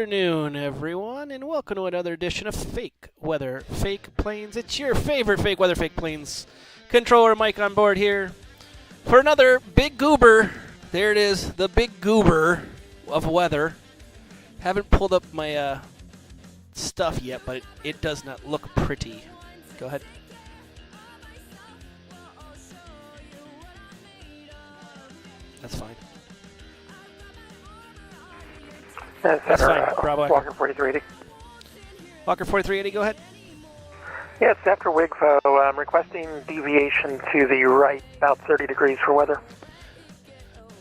afternoon, everyone, and welcome to another edition of Fake Weather, Fake Planes. It's your favorite Fake Weather, Fake Planes controller, Mike, on board here for another big goober. There it is, the big goober of weather. Haven't pulled up my stuff yet, but it does not look pretty. Go ahead. That's fine. That's fine. Bravo. Walker 4380. Walker 4380, go ahead. Yes, after WIGFO, I'm requesting deviation to the right, about 30 degrees for weather.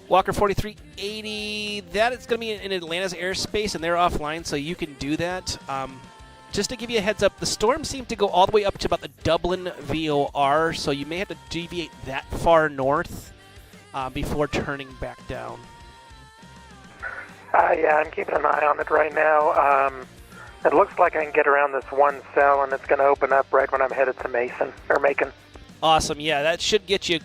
Walker 4380, that is going to be in Atlanta's airspace, and they're offline, so you can do that. Just to give you a heads up, the storm seemed to go all the way up to about the Dublin VOR, so you may have to deviate that far north before turning back down. Yeah, I'm keeping an eye on it right now. It looks like I can get around this one cell, and it's going to open up right when I'm headed to Macon. Awesome, yeah, that should get you,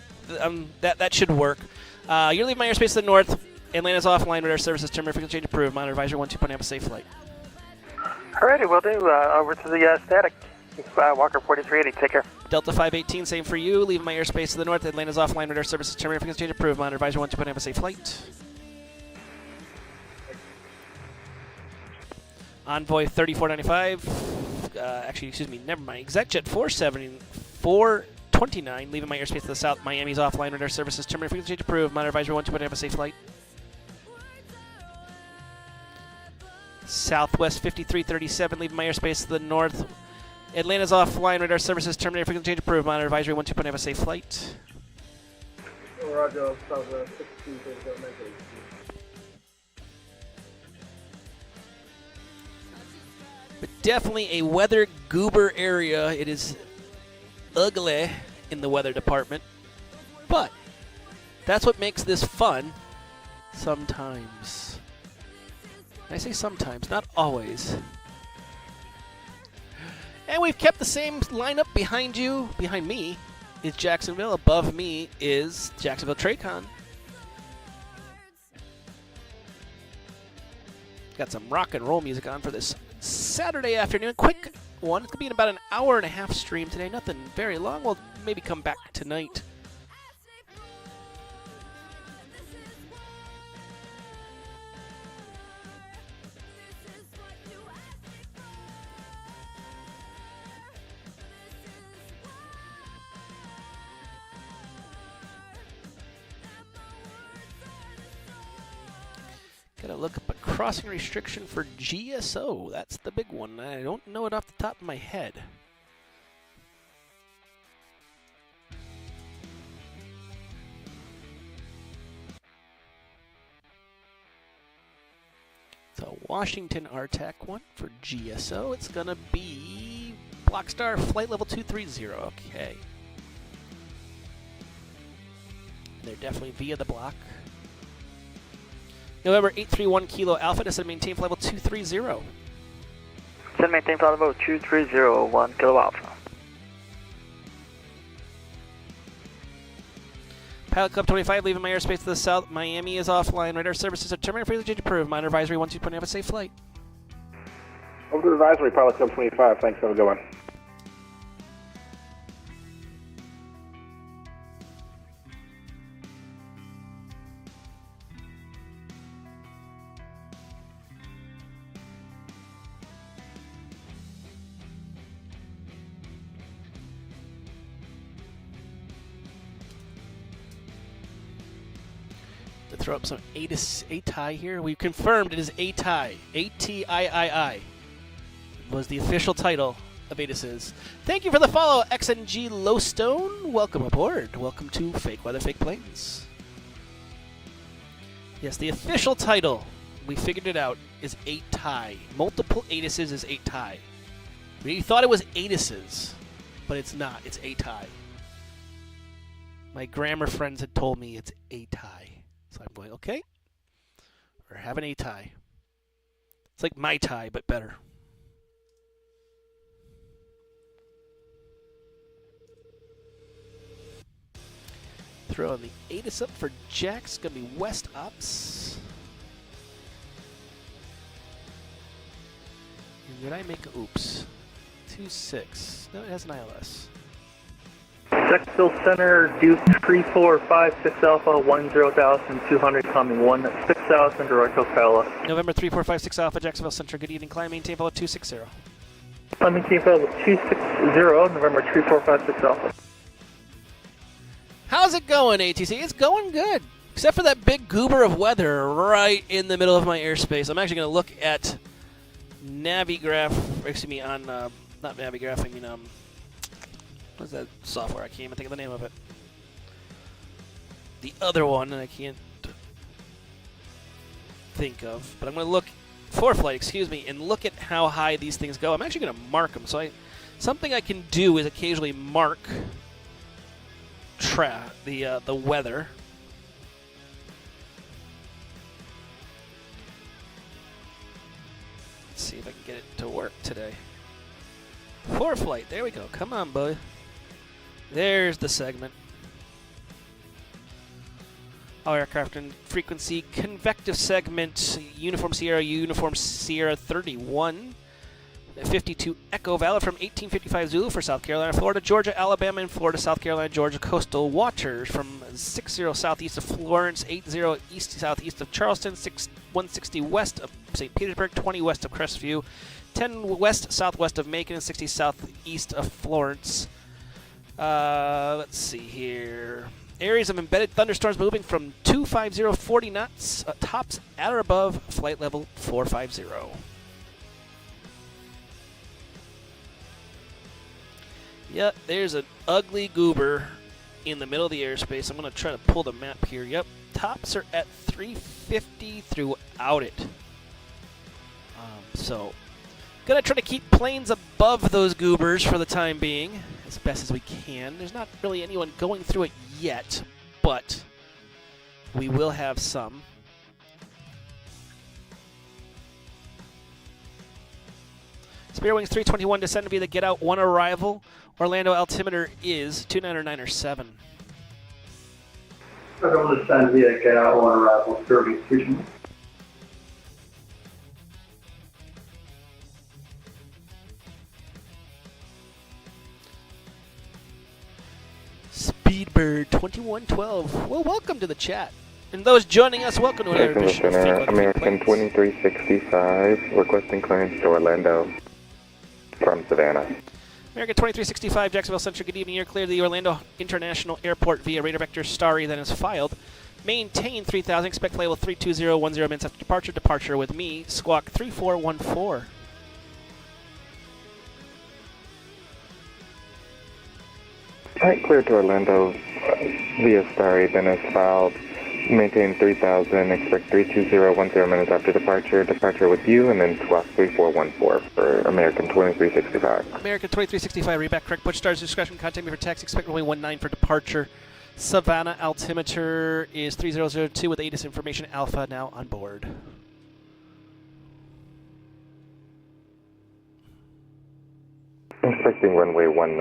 that should work. You're leaving my airspace to the north. Atlanta's offline, radar services, terminal frequency change approved. Monitor advisory 12.0, have a safe flight. Alrighty, we'll do. Over to the static. Walker 4380, take care. Delta 518, same for you. Leaving my airspace to the north. Atlanta's offline, radar services, terminal frequency change approved. Monitor advisory 12.0, have a safe flight. Envoy 3495, actually, excuse me, never mind. ExecJet 429, leaving my airspace to the south. Miami's offline, radar services, terminal frequency change approved. Monitor advisory 12.0, have a safe flight. Southwest 5337, leaving my airspace to the north. Atlanta's offline, radar services, terminal frequency change approved. Monitor advisory 12.0, have a safe flight. Roger, Southwest 6237. But definitely a weather goober area. It is ugly in the weather department. But that's what makes this fun sometimes. I say sometimes, not always. And we've kept the same lineup behind you. Behind me is Jacksonville. Above me is Jacksonville TRACON. Got some rock and roll music on for this Saturday afternoon. Quick one. It's going to be in about an hour and a half stream today. Nothing very long. We'll maybe come back tonight. Gotta look up a crossing restriction for GSO. That's the big one. I don't know it off the top of my head. So Washington RTAC one for GSO. It's gonna be Blockstar flight level 230. Okay. They're definitely via the block. November 831 Kilo Alpha, descend maintain flight level 230. Descend maintain flight level 230, 1 Kilo Alpha. Pilot Club 25, leaving my airspace to the south. Miami is offline. Radar services are terminated. Frequency change approved. Monitor advisory 12.0, have a safe flight. Over to advisory, Pilot Club 25. Thanks, have a good one. To throw up some ATI here. We've confirmed it is ATI. A-T-I-I-I was the official title of ATIS's. Thank you for the follow, XNG Lowstone. Welcome aboard. Welcome to Fake Weather, Fake Planes. Yes, the official title, we figured it out, is ATI. Multiple ATIS's is ATI. We thought it was ATIS's, but it's not. It's ATI. My grammar friends had told me it's ATI. So I'm going, okay, we're having a tie. It's like my tie, but better. Throwing the ATIS up for Jack's. Going to be West Ops. Did I make a oops? 26. No, it has an ILS. Jacksonville Center, Duke 3456 Alpha, 10,200, climbing 16,000, direct Ocala. November 3456 Alpha, Jacksonville Center. Good evening. Climb maintain follow 260. Climbing team level 260, November 3456 Alpha. How's it going, ATC? It's going good. Except for that big goober of weather right in the middle of my airspace. I'm actually going to look at Navigraph, excuse me, on, not Navigraph, I mean, what's that software? I can't even think of the name of it. The other one, and I can't think of. But I'm going to look, ForeFlight, excuse me, and look at how high these things go. I'm actually going to mark them. So something I can do is occasionally mark the weather. Let's see if I can get it to work today. ForeFlight, there we go. Come on, boy. There's the segment. All aircraft and frequency convective segment. Uniform Sierra 31. 52 Echo, valid from 1855 Zulu for South Carolina, Florida, Georgia, Alabama, and Florida, South Carolina, Georgia coastal waters from 60 southeast of Florence, 80 east southeast of Charleston, 160 west of St. Petersburg, 20 west of Crestview, 10 west southwest of Macon, and 60 southeast of Florence. Let's see here. Areas of embedded thunderstorms moving from 250 40 knots, tops at or above flight level 450. Yep, there's an ugly goober in the middle of the airspace. I'm going to try to pull the map here. Yep, tops are at 350 throughout it. So, going to try to keep planes above those goobers for the time being, as best as we can. There's not really anyone going through it yet, but we will have some. Spirit Wings 321 descend to be the get out 1 arrival. Orlando altimeter is 299 or 7. Federal descend via get out 1 arrival, Spirit Wings 321. Speedbird 2112. Well, welcome to the chat. And those joining us, welcome to another edition of Center, Fake American 2365, requesting clearance to Orlando from Savannah. American 2365, Jacksonville Central, good evening. You're clear to the Orlando International Airport via radar vector Starry, then is filed. Maintain 3000, expect flight level 320, 10 minutes after departure. Departure with me, squawk 3414. Alright, clear to Orlando via Starry, then is filed. Maintain 3000, expect 320, 10 minutes after departure. Departure with you, and then squawk 3414 for American 2365. American 2365, read back correct. Push stars discretion, contact me for taxi, expect runway 19 for departure. Savannah altimeter is 3002 with ATIS information. Alpha now on board. Expecting runway 19,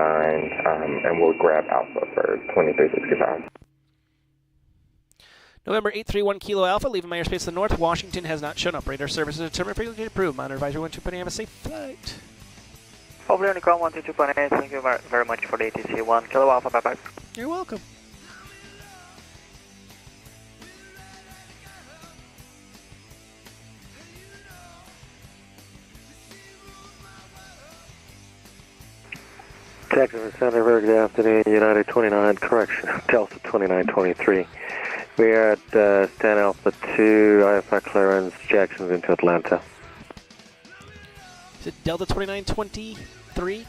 and we'll grab Alpha for 2365. November 831 Kilo Alpha, leaving my airspace to the north. Washington has not shown up. Radar services determined frequency approved. Monitor advisory 128. Have a safe flight. Hopefully Unicron 122.8, thank you very much for the ATC 1 Kilo Alpha, bye bye. You're welcome. Jacksonville Center, very good afternoon. United 29, correction, Delta 2923. We are at Stan Alpha 2, IFR clearance, Jacksonville into Atlanta. Is it Delta 2923?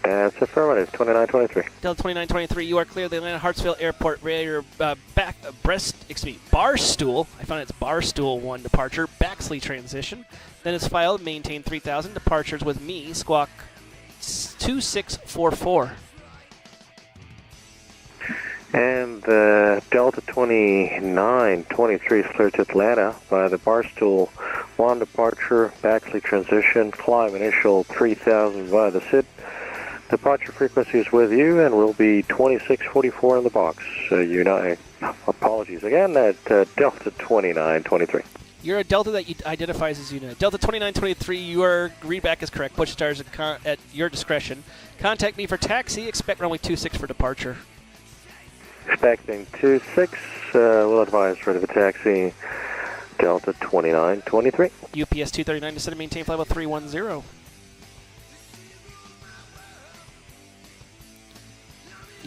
That's affirmative, 2923. Delta 2923, you are clear of the Atlanta Hartsfield Airport radar Barstool. I found it's Barstool 1 departure, Baxley transition. Then it's filed, maintain 3000, departures with me, squawk 2644. And Delta 2923 is cleared to Atlanta by the Barstool 1 departure, Baxley transition, climb initial 3000 via the SID. Departure frequency is with you and will be 2644 in the box. Apologies again at Delta 2923. You're a Delta that identifies as unit. Delta 2923, your readback is correct. Push stars at your discretion. Contact me for taxi. Expect runway 26 for departure. Expecting 26. We'll advise ready for taxi. Delta 2923. UPS 239, descend and maintain flight level 310.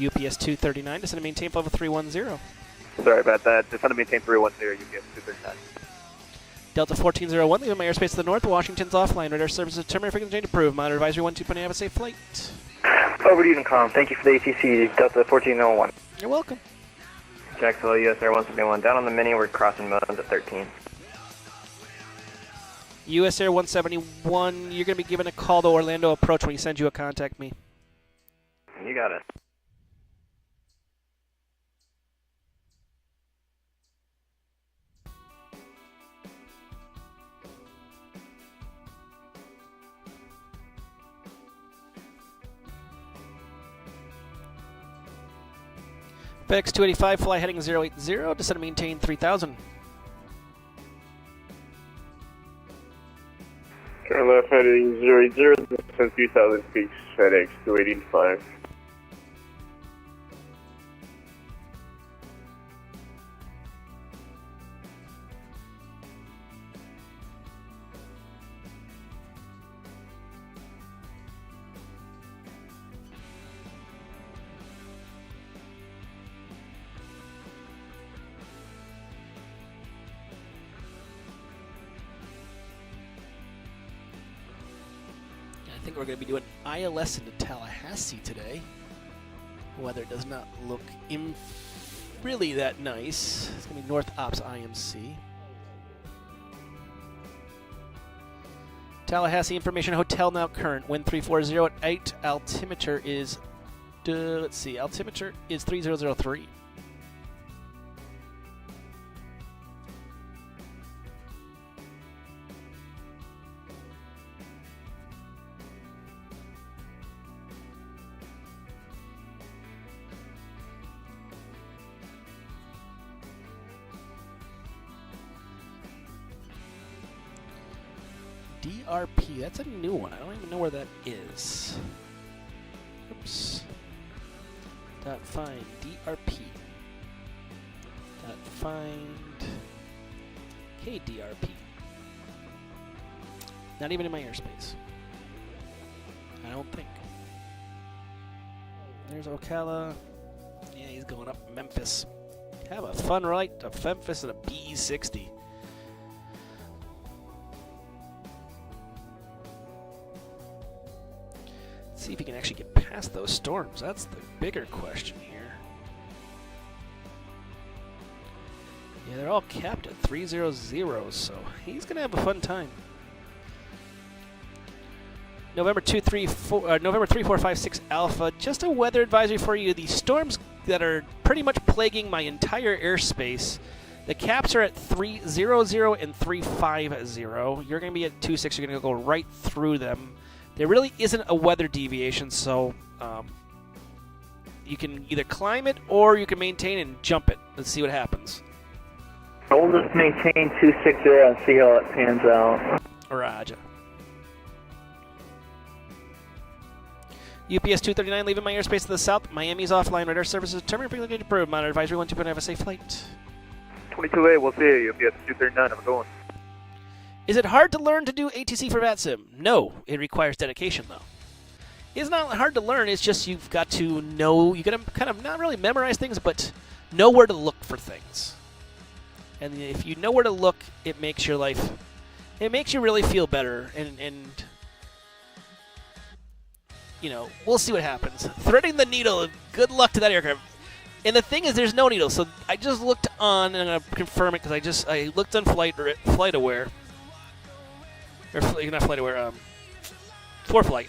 UPS 239, descend and maintain flight level 310. Sorry about that. Descend and maintain 310, UPS 239. Delta 1401, leaving my airspace to the north. Washington's offline. Radar services determined frequency change approved. Monitor advisory 12.8. Have a safe flight. Over to Unicom. Thank you for the ATC, Delta 1401. You're welcome. Jacksonville, US Air 171. Down on the mini, we're crossing modes at 13. US Air 171, you're going to be given a call to Orlando approach when he sends you a contact me. You got it. FedEx 285, fly heading 080, descend and maintain 3000. Turn left heading 080, descend 3000 feet, FedEx 285. I think we're going to be doing ILS into Tallahassee today. Weather does not look really that nice. It's going to be North Ops IMC. Tallahassee Information Hotel now current. Wind 340 at 8. Altimeter is, let's see, altimeter is 3003. DRP, that's a new one. I don't even know where that is. Oops. Dot find DRP. Dot find KDRP. Not even in my airspace. I don't think. There's Ocala. Yeah, he's going up Memphis. Have a fun ride to Memphis in a BE-60. See if he can actually get past those storms. That's the bigger question here. Yeah, they're all capped at 300, so he's going to have a fun time. November 3456 Alpha, just a weather advisory for you. The storms that are pretty much plaguing my entire airspace, the caps are at 300 and 350. You're going to be at 26, you're going to go right through them. There really isn't a weather deviation, so you can either climb it or you can maintain and jump it. Let's see what happens. We'll just maintain 260 and see how it pans out. Roger. UPS 239 leaving my airspace to the south. Miami's offline. Radar services determined frequency approved. Monitor advisory 12.8. Have a safe flight. 22A, we'll see you. UPS 239, I'm going. Is it hard to learn to do ATC for VATSIM? No, it requires dedication, though. It's not hard to learn, it's just you've got to know, you got to kind of not really memorize things, but know where to look for things. And if you know where to look, it makes your life, it makes you really feel better, and you know, we'll see what happens. Threading the needle, good luck to that aircraft. And the thing is, there's no needle, so I just looked on, and I'm going to confirm it, because I looked on FlightAware. Or not FlightAware, ForeFlight.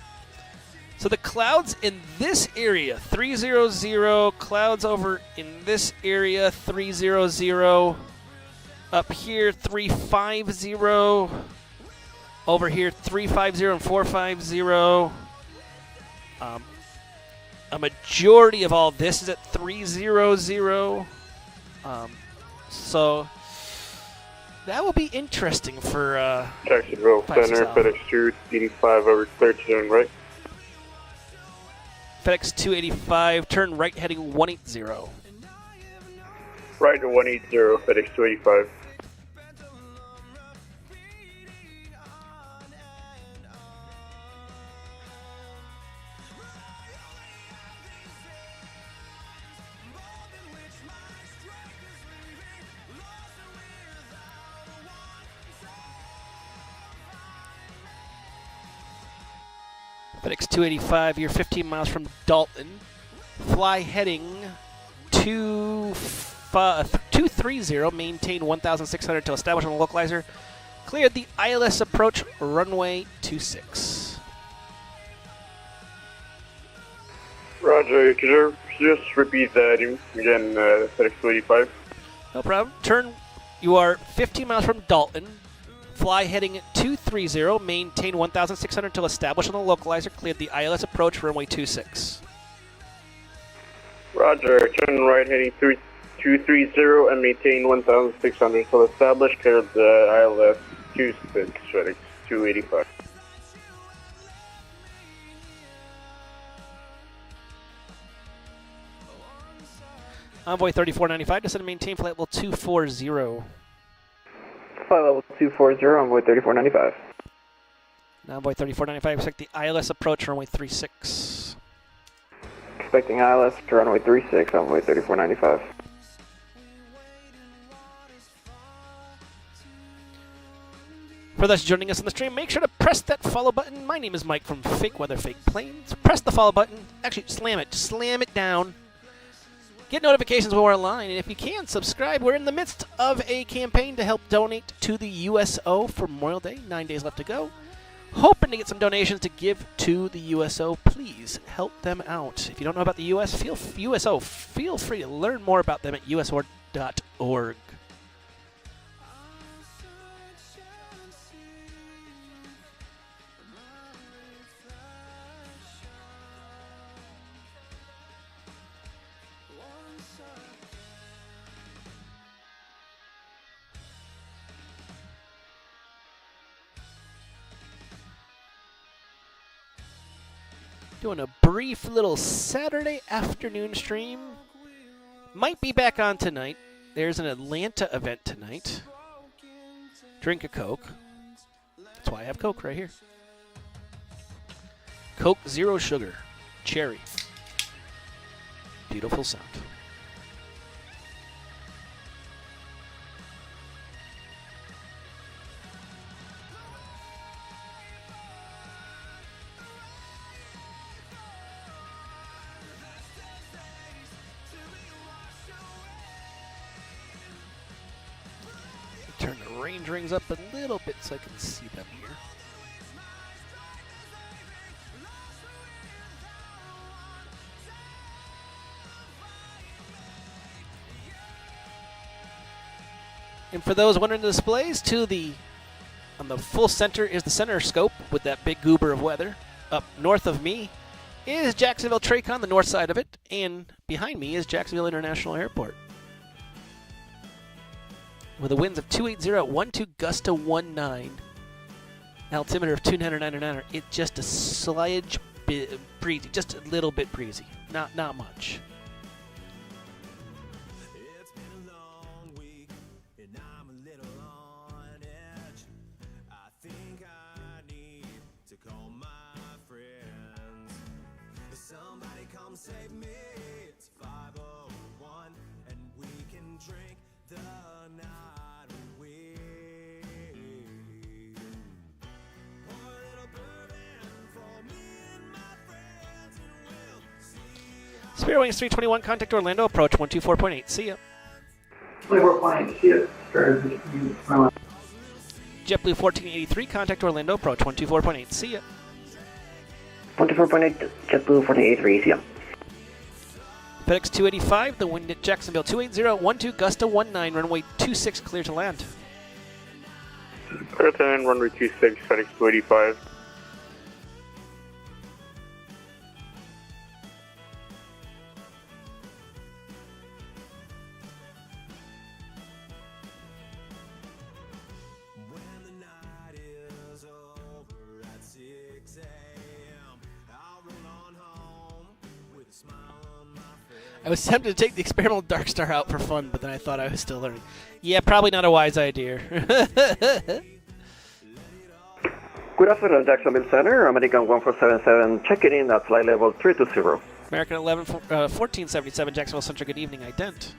So the clouds in this area, 300, clouds over in this area, 300, up here, 350, over here, 350 and 450. A majority of all this is at 300. So That will be interesting for Jacksonville 5, 6 Center, Alpha. FedEx 285 over 13 right. FedEx 285, turn right heading 180. Right to 180, FedEx 285. FedEx 285, you're 15 miles from Dalton. Fly heading 230, maintain 1,600 to establish on the localizer. Cleared the ILS approach, runway 26. Roger, could you just repeat that again, FedEx 285? No problem. You are 15 miles from Dalton. Fly heading 230, maintain 1,600 till established on the localizer. Cleared the ILS approach, runway 26. Roger, turn right heading 230 and maintain 1,600 till established. Cleared the ILS 26, FedEx 285. Envoy 3495, descend and maintain flight level 240. Flight level 240, Envoy 3495. Envoy 3495, expect the ILS approach, runway 36. Expecting ILS to runway 36, Envoy 3495. For those joining us on the stream, make sure to press that follow button. My name is Mike from Fake Weather, Fake Planes. Press the follow button. Actually, slam it. Slam it down. Get notifications when we're online, and if you can, subscribe. We're in the midst of a campaign to help donate to the USO for Memorial Day. 9 days left to go. Hoping to get some donations to give to the USO. Please help them out. If you don't know about the USO, feel free to learn more about them at usor.org. Doing a brief little Saturday afternoon stream. Might be back on tonight. There's an Atlanta event tonight. Drink a Coke. That's why I have Coke right here. Coke Zero Sugar. Cherry. Beautiful sound. Turn the range rings up a little bit so I can see them here. And for those wondering the displays, on the full center is the center scope with that big goober of weather. Up north of me is Jacksonville Tracon, the north side of it, and behind me is Jacksonville International Airport. With the winds of 280, 12 gust to 19, altimeter of 299, it's just a slight bit breezy, just a little bit breezy, not much. It's been a long week and I'm a little on edge. I think I need to call my friends. Somebody come save me. It's 5:01 and we can drink the night away. Pour a little bourbon for me and my friends and we'll see. Spirit Wings 321, contact Orlando, approach 124.8. See ya. 24.8, see it. JetBlue 1483, contact Orlando, approach 124.8. See ya. 24.8, JetBlue 4883, see ya. FedEx 285, the wind at Jacksonville 280, 12 gust to 19, runway 26, clear to land. Clear to land, runway 26, FedEx 285. I was tempted to take the experimental Dark Star out for fun, but then I thought I was still learning. Yeah, probably not a wise idea. Good afternoon, Jacksonville Center. American 1477 checking in at flight level 320. American 1477, Jacksonville Central, good evening, ident.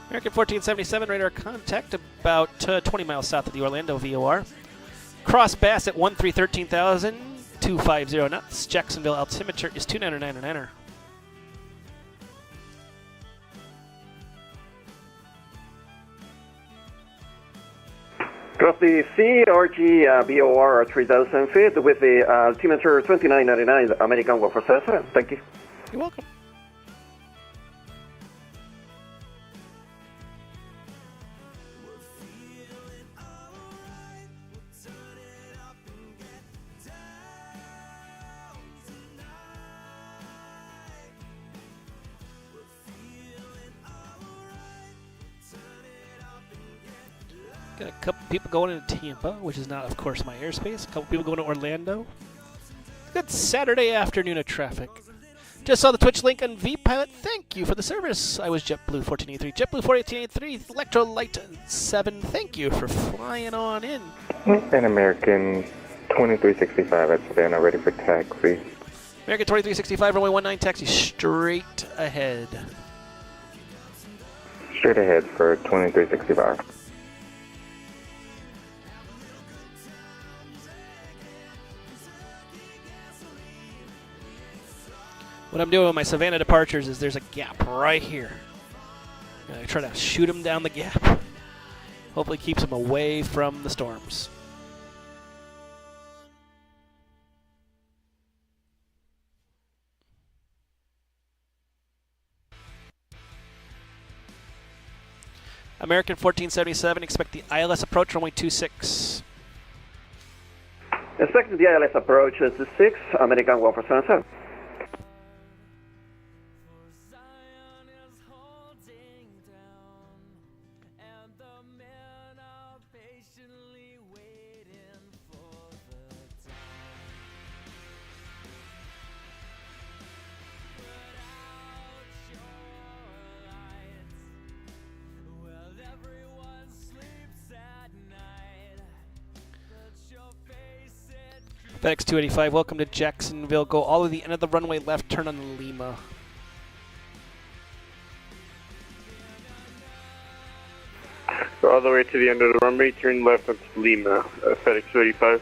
American 1477, radar contact about 20 miles south of the Orlando VOR. Cross Bass at 1313,000, 250 knots. Jacksonville altimeter is 2999er. Cross the CRG VOR 3,000 feet with the altimeter 2999, American 1477. Thank you. You're welcome. Got a couple people going into Tampa, which is not, of course, my airspace. A couple people going to Orlando. Good Saturday afternoon of traffic. Just saw the Twitch link on VPilot. Thank you for the service. I was JetBlue 1483. JetBlue 1483, Electrolyte 7. Thank you for flying on in. And American 2365 at Savannah, ready for taxi. American 2365, runway 19, taxi straight ahead. Straight ahead for 2365. What I'm doing with my Savannah departures is there's a gap right here. I try to shoot them down the gap. Hopefully keeps them away from the storms. American 1477, expect the ILS approach, runway 26. Expecting the ILS approach is 6, American 1477. FedEx 285, welcome to Jacksonville. Go all of the end of the runway left, turn on Lima. Go all the way to the end of the runway, turn left onto Lima, FedEx 285.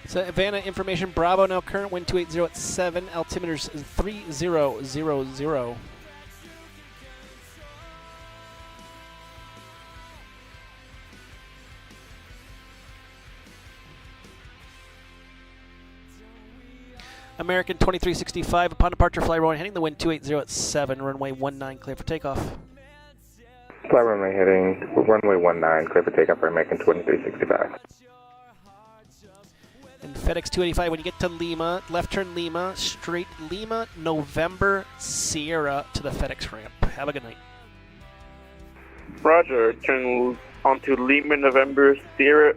Savannah information, Bravo, now current wind 280 at 7, altimeters 3000. American 2365, upon departure, fly runway heading the wind 280 at 7, runway 19, clear for takeoff. Fly runway heading, runway 19, clear for takeoff for American 2365. And FedEx 285, when you get to Lima, left turn Lima, straight Lima, November, Sierra to the FedEx ramp. Have a good night. Roger, turn onto Lima, November, Sierra,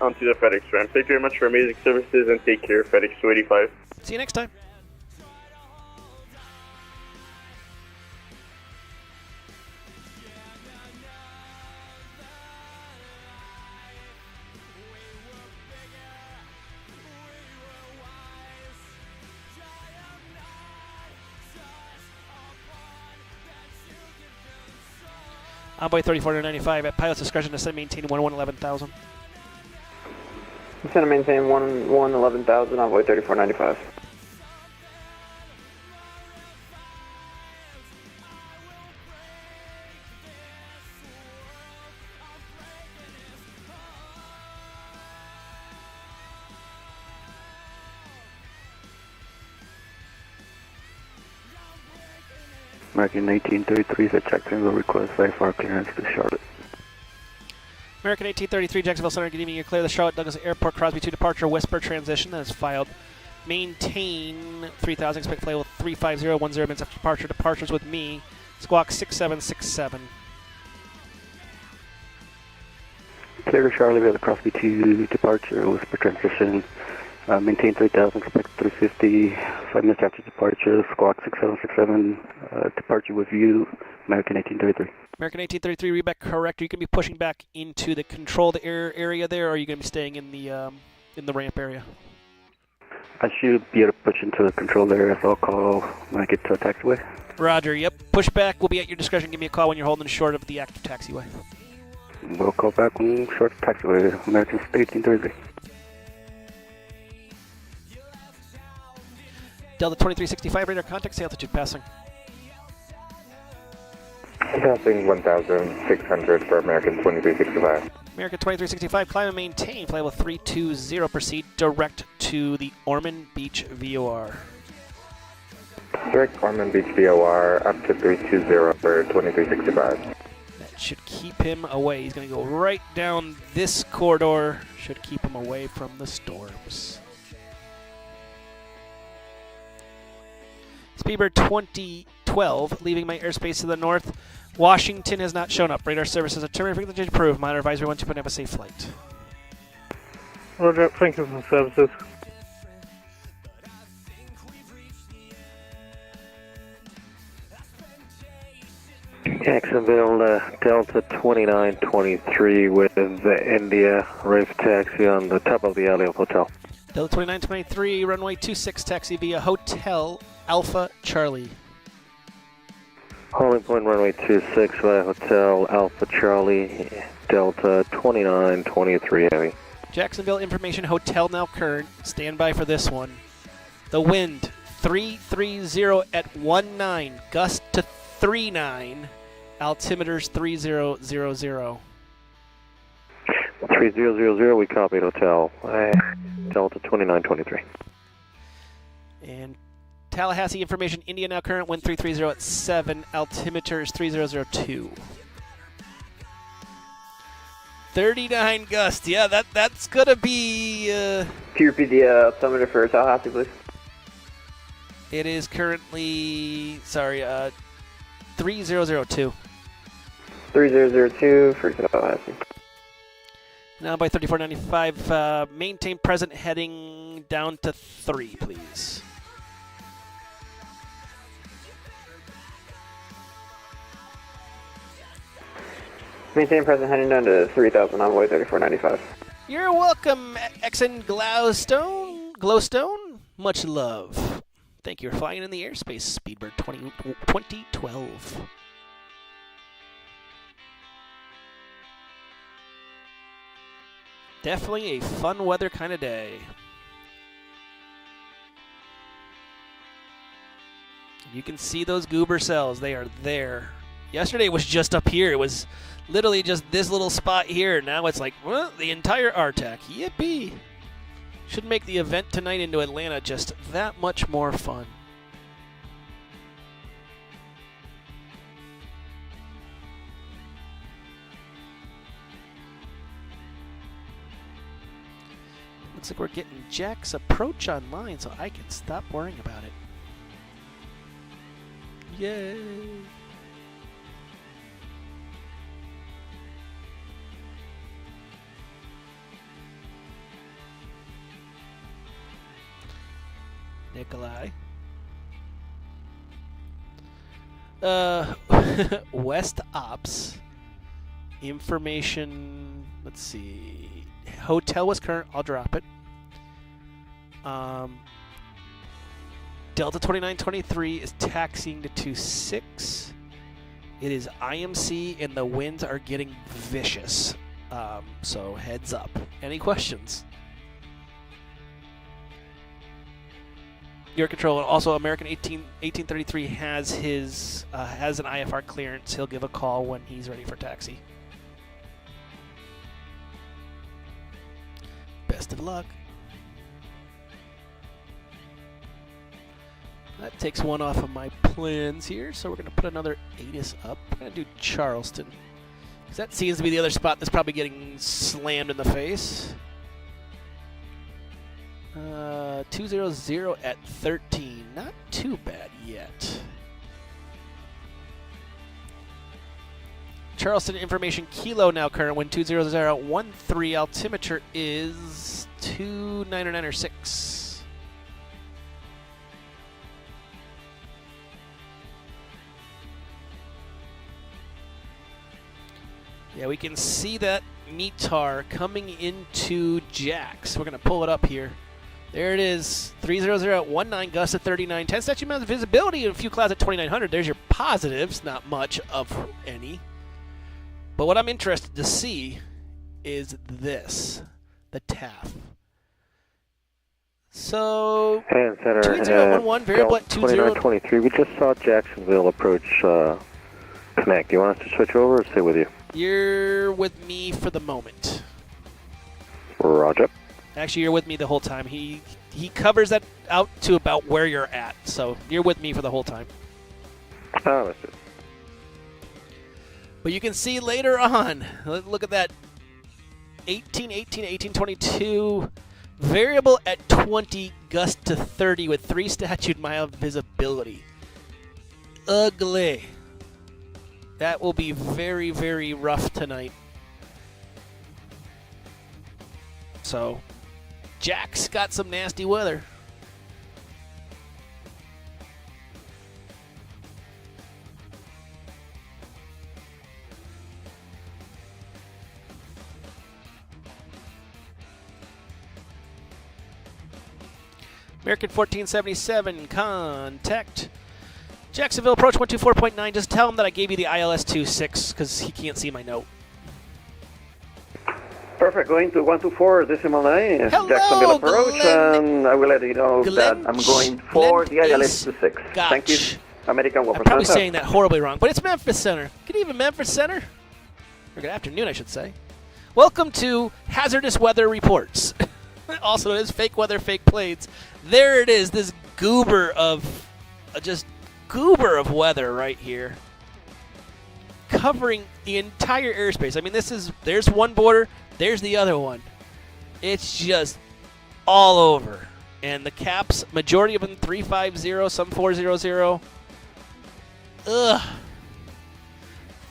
onto the FedEx ramp. Thank you very much for amazing services and take care, FedEx 285. See you next time. Envoy 3495 at pilot's discretion, descend maintain 11,000. Descend maintain 11,000, Envoy 3495. American 1833 at Jacksonville, request IFR clearance to Charlotte. American 1833, Jacksonville Center, good evening. You're clear of the Charlotte Douglas Airport, Crosby 2 departure, Whisper transition that is filed. Maintain 3000, expect flight level 350, 10 minutes after departure. Departures with me, squawk 6767. Clear Charlie, we have a Crosby 2 departure, whisper transition. Maintain 3000, expect 350, 5 minutes after departure, squawk 6767, departure with you, American 1833. American 1833, read back correct. Are you going to be pushing back into the control the air area there, or are you going to be staying in the ramp area? I should be able to push into the control area, so I'll call when I get to a taxiway. Roger, yep. Push back will be at your discretion. Give me a call when you're holding short of the active taxiway. We'll call back when short taxiway, American 1833. Delta 2365, radar contact, say altitude passing. Passing 1,600 for American 2365. American 2365, climb and maintain, flight level 320, proceed direct to the Ormond Beach VOR. Direct Ormond Beach VOR up to 320 for 2365. That should keep him away. He's going to go right down this corridor, should keep him away from the storms. Speedbird 2012, leaving my airspace to the north. Washington has not shown up. Radar services are terminated. Frequency approved. Monitor advisory 12. Have a safe flight. Roger, thank you for the services. Jacksonville, Delta 2923 with India, Rafe taxi on the top of the alley of hotel. Delta 2923, runway 26, taxi via Hotel Alpha Charlie. Holding point runway 26 via Hotel Alpha Charlie, Delta 2923 heavy. Jacksonville information, hotel now current. Stand by for this one. The wind 330 at 19, gust to 39, altimeters 3000. 3000, we copied hotel. Delta 2923. And Tallahassee information, India now current, wind 330 at 7, altimeter is 3002. 39 gust, yeah, that's gonna be... Can you repeat the altimeter for Tallahassee, please? It is currently, 3002. 3002 for Tallahassee. Now by 3495, maintain present heading down to 3, please. Maintain present heading down to 3000, envoy 3495. You're welcome, Exon Glowstone. Much love. Thank you for flying in the airspace, Speedbird 2012. Definitely a fun weather kind of day. You can see those goober cells. They are there. Yesterday was just up here. It was literally just this little spot here. Now it's like, well, the entire RTAC. Yippee! Should make the event tonight into Atlanta just that much more fun. Looks like we're getting Jack's approach online, so I can stop worrying about it. Yay! Nikolai. West Ops. Information, let's see. Hotel was current, I'll drop it. Delta 2923 is taxiing to 26. It is IMC and the winds are getting vicious. So heads up. Any questions? Your control. Also, American 1833 has his has an IFR clearance. He'll give a call when he's ready for taxi. Best of luck. That takes one off of my plans here, so we're going to put another ATIS up. We're going to do Charleston, because that seems to be the other spot that's probably getting slammed in the face. 200 at 13. Not too bad yet. Charleston information kilo now current wind 20013. Altimeter is 299.6. Yeah, we can see that METAR coming into Jax. We're going to pull it up here. There it is, 300 at 19, gust at 39, 10 statute amount of visibility, and a few clouds at 2900. There's your positives, not much of any. But what I'm interested to see is this, the TAF. So, And Center, 2011, variable at 20. 2923, we just saw Jacksonville approach connect. Do you want us to switch over or stay with you? You're with me for the moment. Roger. Actually, you're with me the whole time. He covers that out to about where you're at, so you're with me for the whole time. Oh, that's it. But you can see later on, look at that, 18, 18, 18, 22, variable at 20, gust to 30 with 3 statute mile visibility. Ugly. That will be very, very rough tonight. So, Jack's got some nasty weather. American 1477, contact Jacksonville approach 124.9. Just tell him that I gave you the ILS 26 because he can't see my note. Perfect. Going to 124.9, Hello, Jacksonville approach, Glenn. and I will let you know that I'm going for the ILS 26. Gotch. Thank you. American I'm probably saying that horribly wrong, but it's Memphis Center. Good evening, Memphis Center. Or good afternoon, I should say. Welcome to Hazardous Weather Reports. Also known as Fake Weather, Fake Planes. There it is, this goober of, just goober of weather right here. Covering the entire airspace. I mean, there's one border, there's the other one. It's just all over. And the caps, majority of them 350, some 400. Ugh.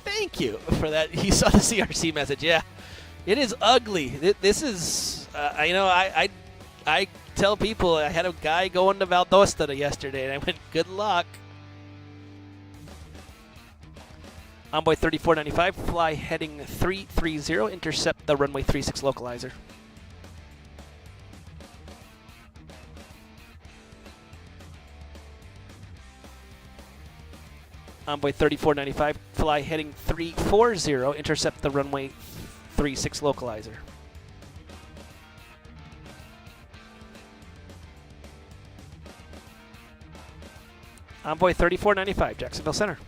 Thank you for that. You saw the CRC message. Yeah, it is ugly. This is, I tell people, I had a guy going to Valdosta yesterday, and I went, good luck. Envoy 3495, fly heading 330, intercept the runway 36 localizer. Envoy 3495, fly heading 340, intercept the runway 36 localizer. Envoy 3495, Jacksonville Center.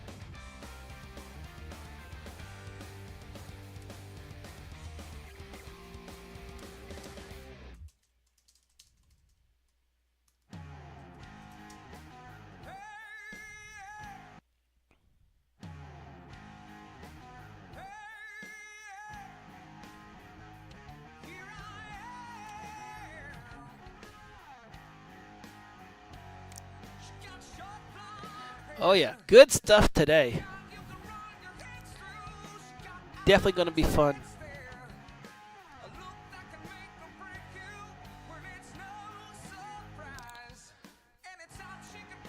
Oh yeah, good stuff today. Definitely going to be fun.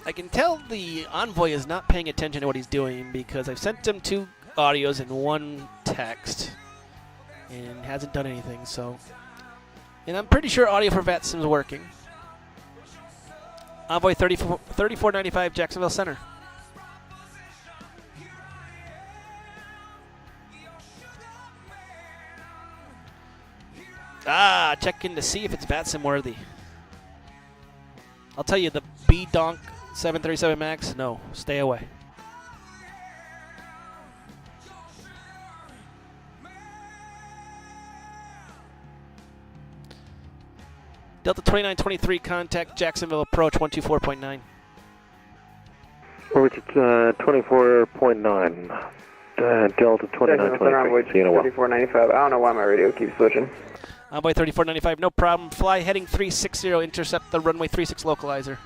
I can tell the Envoy is not paying attention to what he's doing because I've sent him 2 audios and 1 text and hasn't done anything. So, and I'm pretty sure audio for VATSIM is working. Envoy 3495, Jacksonville Center. Checking to see if it's VATSIM worthy. I'll tell you, the B-Donk 737 MAX, no, stay away. Delta 2923, contact Jacksonville approach 124.9. Approach at 24.9. Delta 2923. 2495. I don't know why my radio keeps switching. Envoy 3495, no problem. Fly heading 360, intercept the runway 36 localizer.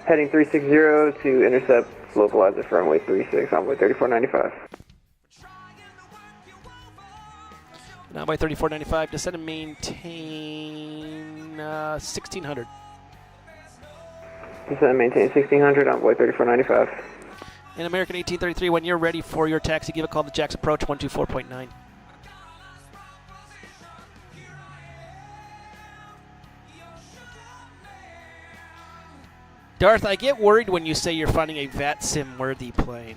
Heading 360 to intercept localizer for runway 36, Envoy 3495. Envoy 3495, descend and maintain 1600. Descend and maintain 1600, Envoy 3495. And American 1833, when you're ready for your taxi, give a call to Jack's Approach 124.9. Darth, I get worried when you say you're finding a VAT sim-worthy plane.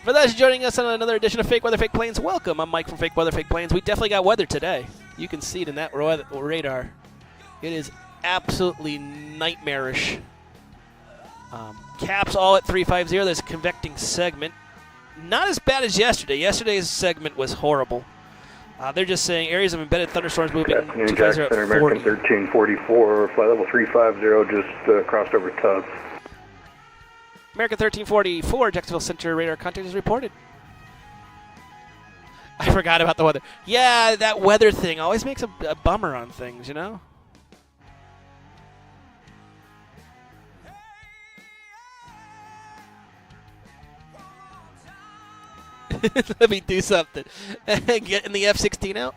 For those joining us on another edition of Fake Weather, Fake Planes, welcome. I'm Mike from Fake Weather, Fake Planes. We definitely got weather today. You can see it in that radar. It is absolutely nightmarish. Caps all at 350. There's a convecting segment. Not as bad as yesterday. Yesterday's segment was horrible. They're just saying areas of embedded thunderstorms moving. Afternoon, Jackson, American 1344, flight level 350, just crossed over Tubbs. American 1344, Jacksonville Center radar contact is reported. I forgot about the weather. Yeah, that weather thing always makes a bummer on things, you know? Let me do something. Getting the F-16 out.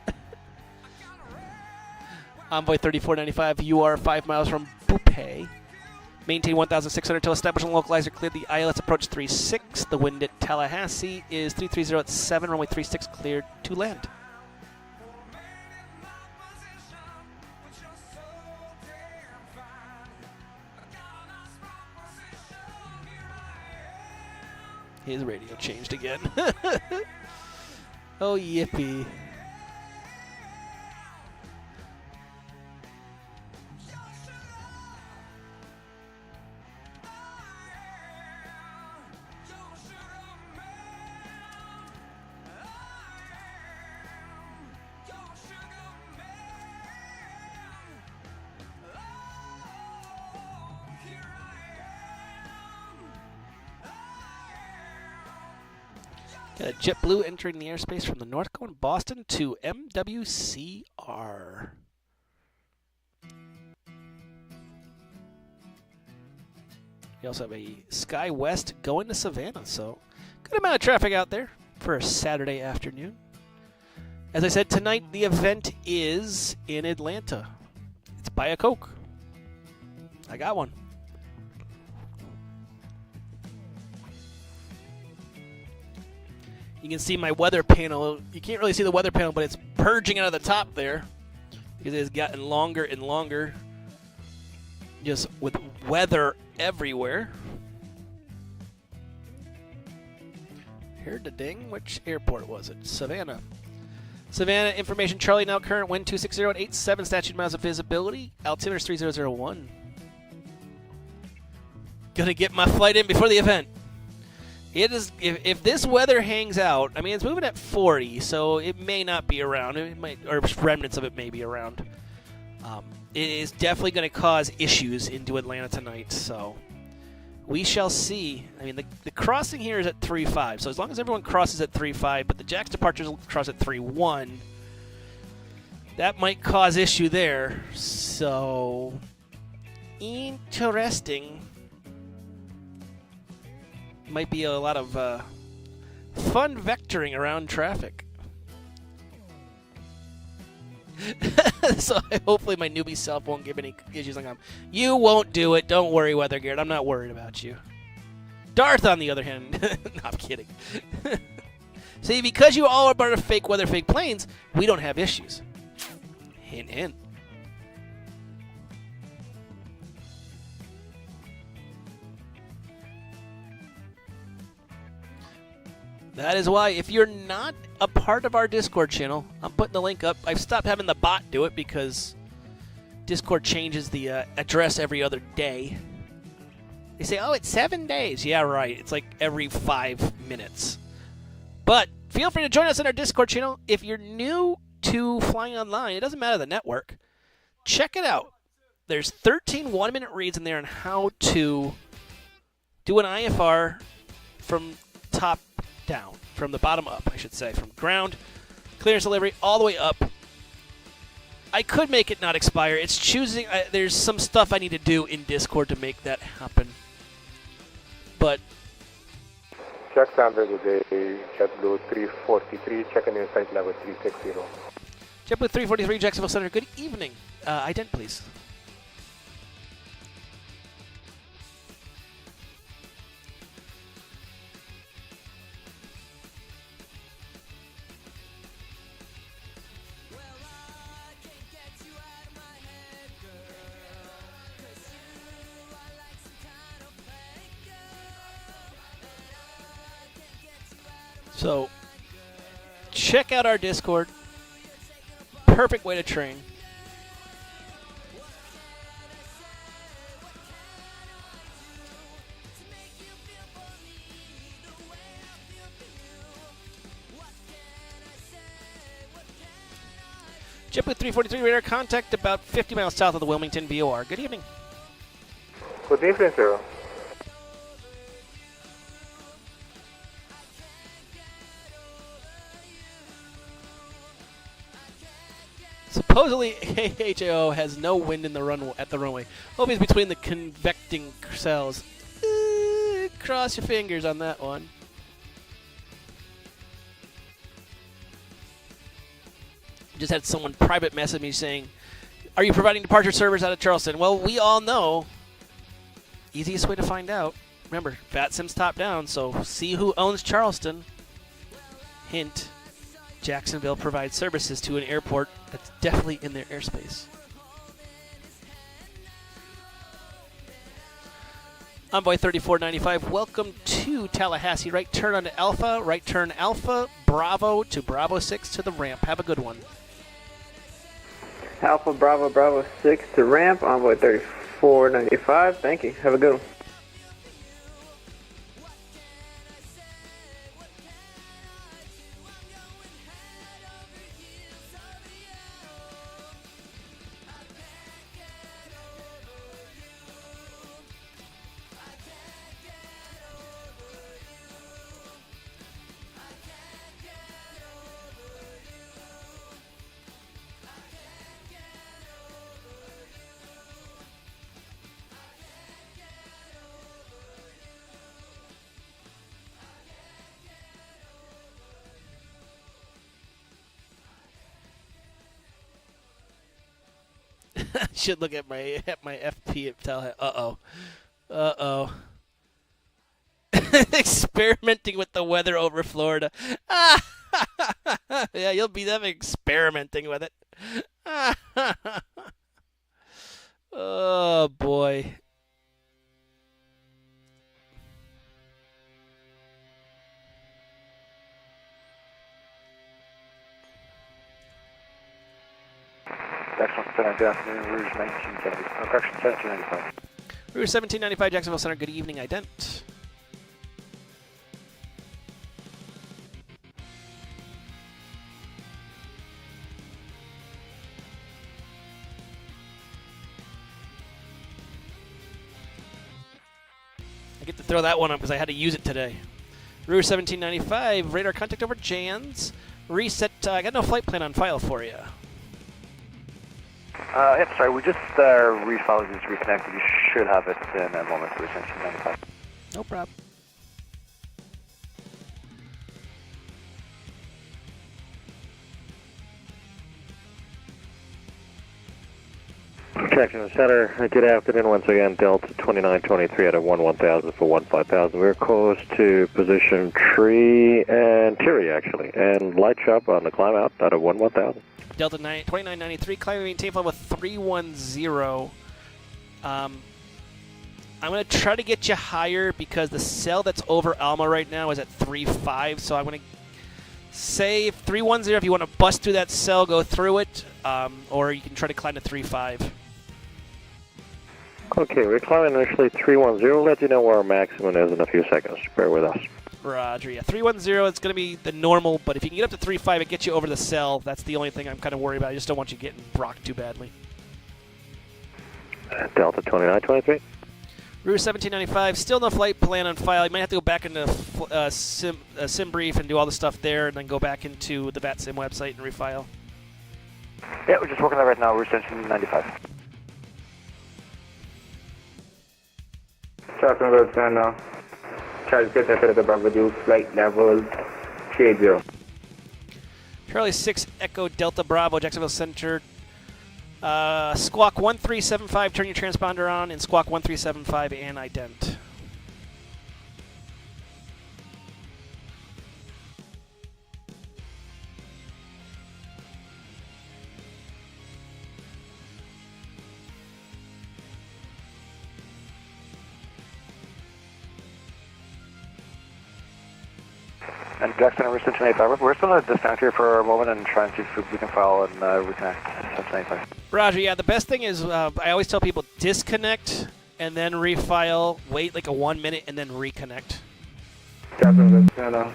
Envoy 3495, you are 5 miles from Poupée. Maintain 1,600 till establishing localizer cleared. The ILS approach 36. The wind at Tallahassee is 330 at 7. Runway 36 cleared to land. His radio changed again. Oh, yippee. Got a JetBlue entering the airspace from the north going Boston to MWCR. We also have a Sky West going to Savannah, so good amount of traffic out there for a Saturday afternoon. As I said, tonight the event is in Atlanta. It's Buy a Coke. I got one. You can see my weather panel. You can't really see the weather panel, but it's purging out of the top there because it has gotten longer and longer, just with weather everywhere. Heard the ding. Which airport was it? Savannah. Savannah information. Charlie now current wind 260 at 87 statute miles of visibility. Altimeter is 3001. Gonna get my flight in before the event. It is if this weather hangs out. I mean, it's moving at 40, so it may not be around. It might, or remnants of it may be around. It is definitely going to cause issues into Atlanta tonight. So we shall see. I mean, the crossing here is at 3.5, so as long as everyone crosses at 3.5, but the Jack's departures will cross at 3.1, that might cause issue there. So interesting. Might be a lot of fun vectoring around traffic. So hopefully my newbie self won't give any issues like you won't do it. Don't worry, Weather Garrett. I'm not worried about you. Darth, on the other hand, no, I'm kidding. See, because you all are part of Fake Weather, Fake Planes, we don't have issues. Hint, hint. That is why, if you're not a part of our Discord channel, I'm putting the link up. I've stopped having the bot do it because Discord changes the address every other day. They say, oh, it's 7 days. Yeah, right. It's like every 5 minutes. But feel free to join us on our Discord channel. If you're new to flying online, it doesn't matter the network. Check it out. There's 13 one-minute reads in there on how to do an IFR from top down, from the bottom up, I should say, from ground, clearance delivery, all the way up. I could make it not expire. It's choosing. There's some stuff I need to do in Discord to make that happen. But Jacksonville today, JetBlue 343, checking in flight level 360. JetBlue 343, Jacksonville Center, good evening. Ident, please. So, check out our Discord. Perfect way to train. JetBlue 343 radar contact about 50 miles south of the Wilmington VOR. Good evening. Good evening, sir. Supposedly, AHAO has no wind in the at the runway. Hope he's between the convecting cells. Cross your fingers on that one. Just had someone private message me saying, "Are you providing departure servers out of Charleston?" Well, we all know. Easiest way to find out. Remember, VATSIM's top down, so see who owns Charleston. Hint. Jacksonville provides services to an airport that's definitely in their airspace. Envoy 3495, welcome to Tallahassee. Right turn onto Alpha, right turn Alpha, Bravo to Bravo 6 to the ramp. Have a good one. Alpha Bravo Bravo 6 to ramp, Envoy 3495. Thank you. Have a good one. Should look at my FP at Tallahassee. Uh-oh. Experimenting with the weather over Florida. Yeah, you'll be them experimenting with it. Oh, boy. Jacksonville Center, good afternoon, Rouge 1970. Correction, 1795. Rouge 1795, Jacksonville Center, good evening, Ident. I get to throw that one up because I had to use it today. Rouge 1795, radar contact over Jans. Reset, I got no flight plan on file for you. Yep, sorry, we just refollowed this reconnected. You should have it in a moment for attention 95. No problem. Jacksonville Center, good afternoon once again. Delta 2923 out of 1000 for 15,000. We're close to position tree and Terry actually, and light shop on the climb out of 1000. Delta 2993, climb and maintain flight with 310. I'm going to try to get you higher because the cell that's over Alma right now is at 3.5, so I'm going to say 310 if you want to bust through that cell, go through it, or you can try to climb to 3.5. Okay, we're climbing initially 310. We'll let you know where our maximum is in a few seconds. Bear with us. Roger, yeah. 310 is going to be the normal, but if you can get up to 3.5, it gets you over the cell. That's the only thing I'm kind of worried about. I just don't want you getting rocked too badly. Delta 2923. Route 1795, still no flight plan on file. You might have to go back into sim brief and do all the stuff there, and then go back into the VATSIM website and refile. Yeah, we're just working on that right now. Route 1795. Jacksonville, Center. Charlie 6 Echo Delta Bravo, reduce flight level 380. Charlie 6 Echo Delta Bravo, Jacksonville Center. Squawk 1375, turn your transponder on, and Squawk 1375 and ident. And Jackson, Route 1795. We're still going to disconnect here for a moment and try and see if we can follow and reconnect 1795. Roger, yeah, the best thing is I always tell people disconnect and then refile, wait like a 1 minute, and then reconnect. Jacksonville, Center.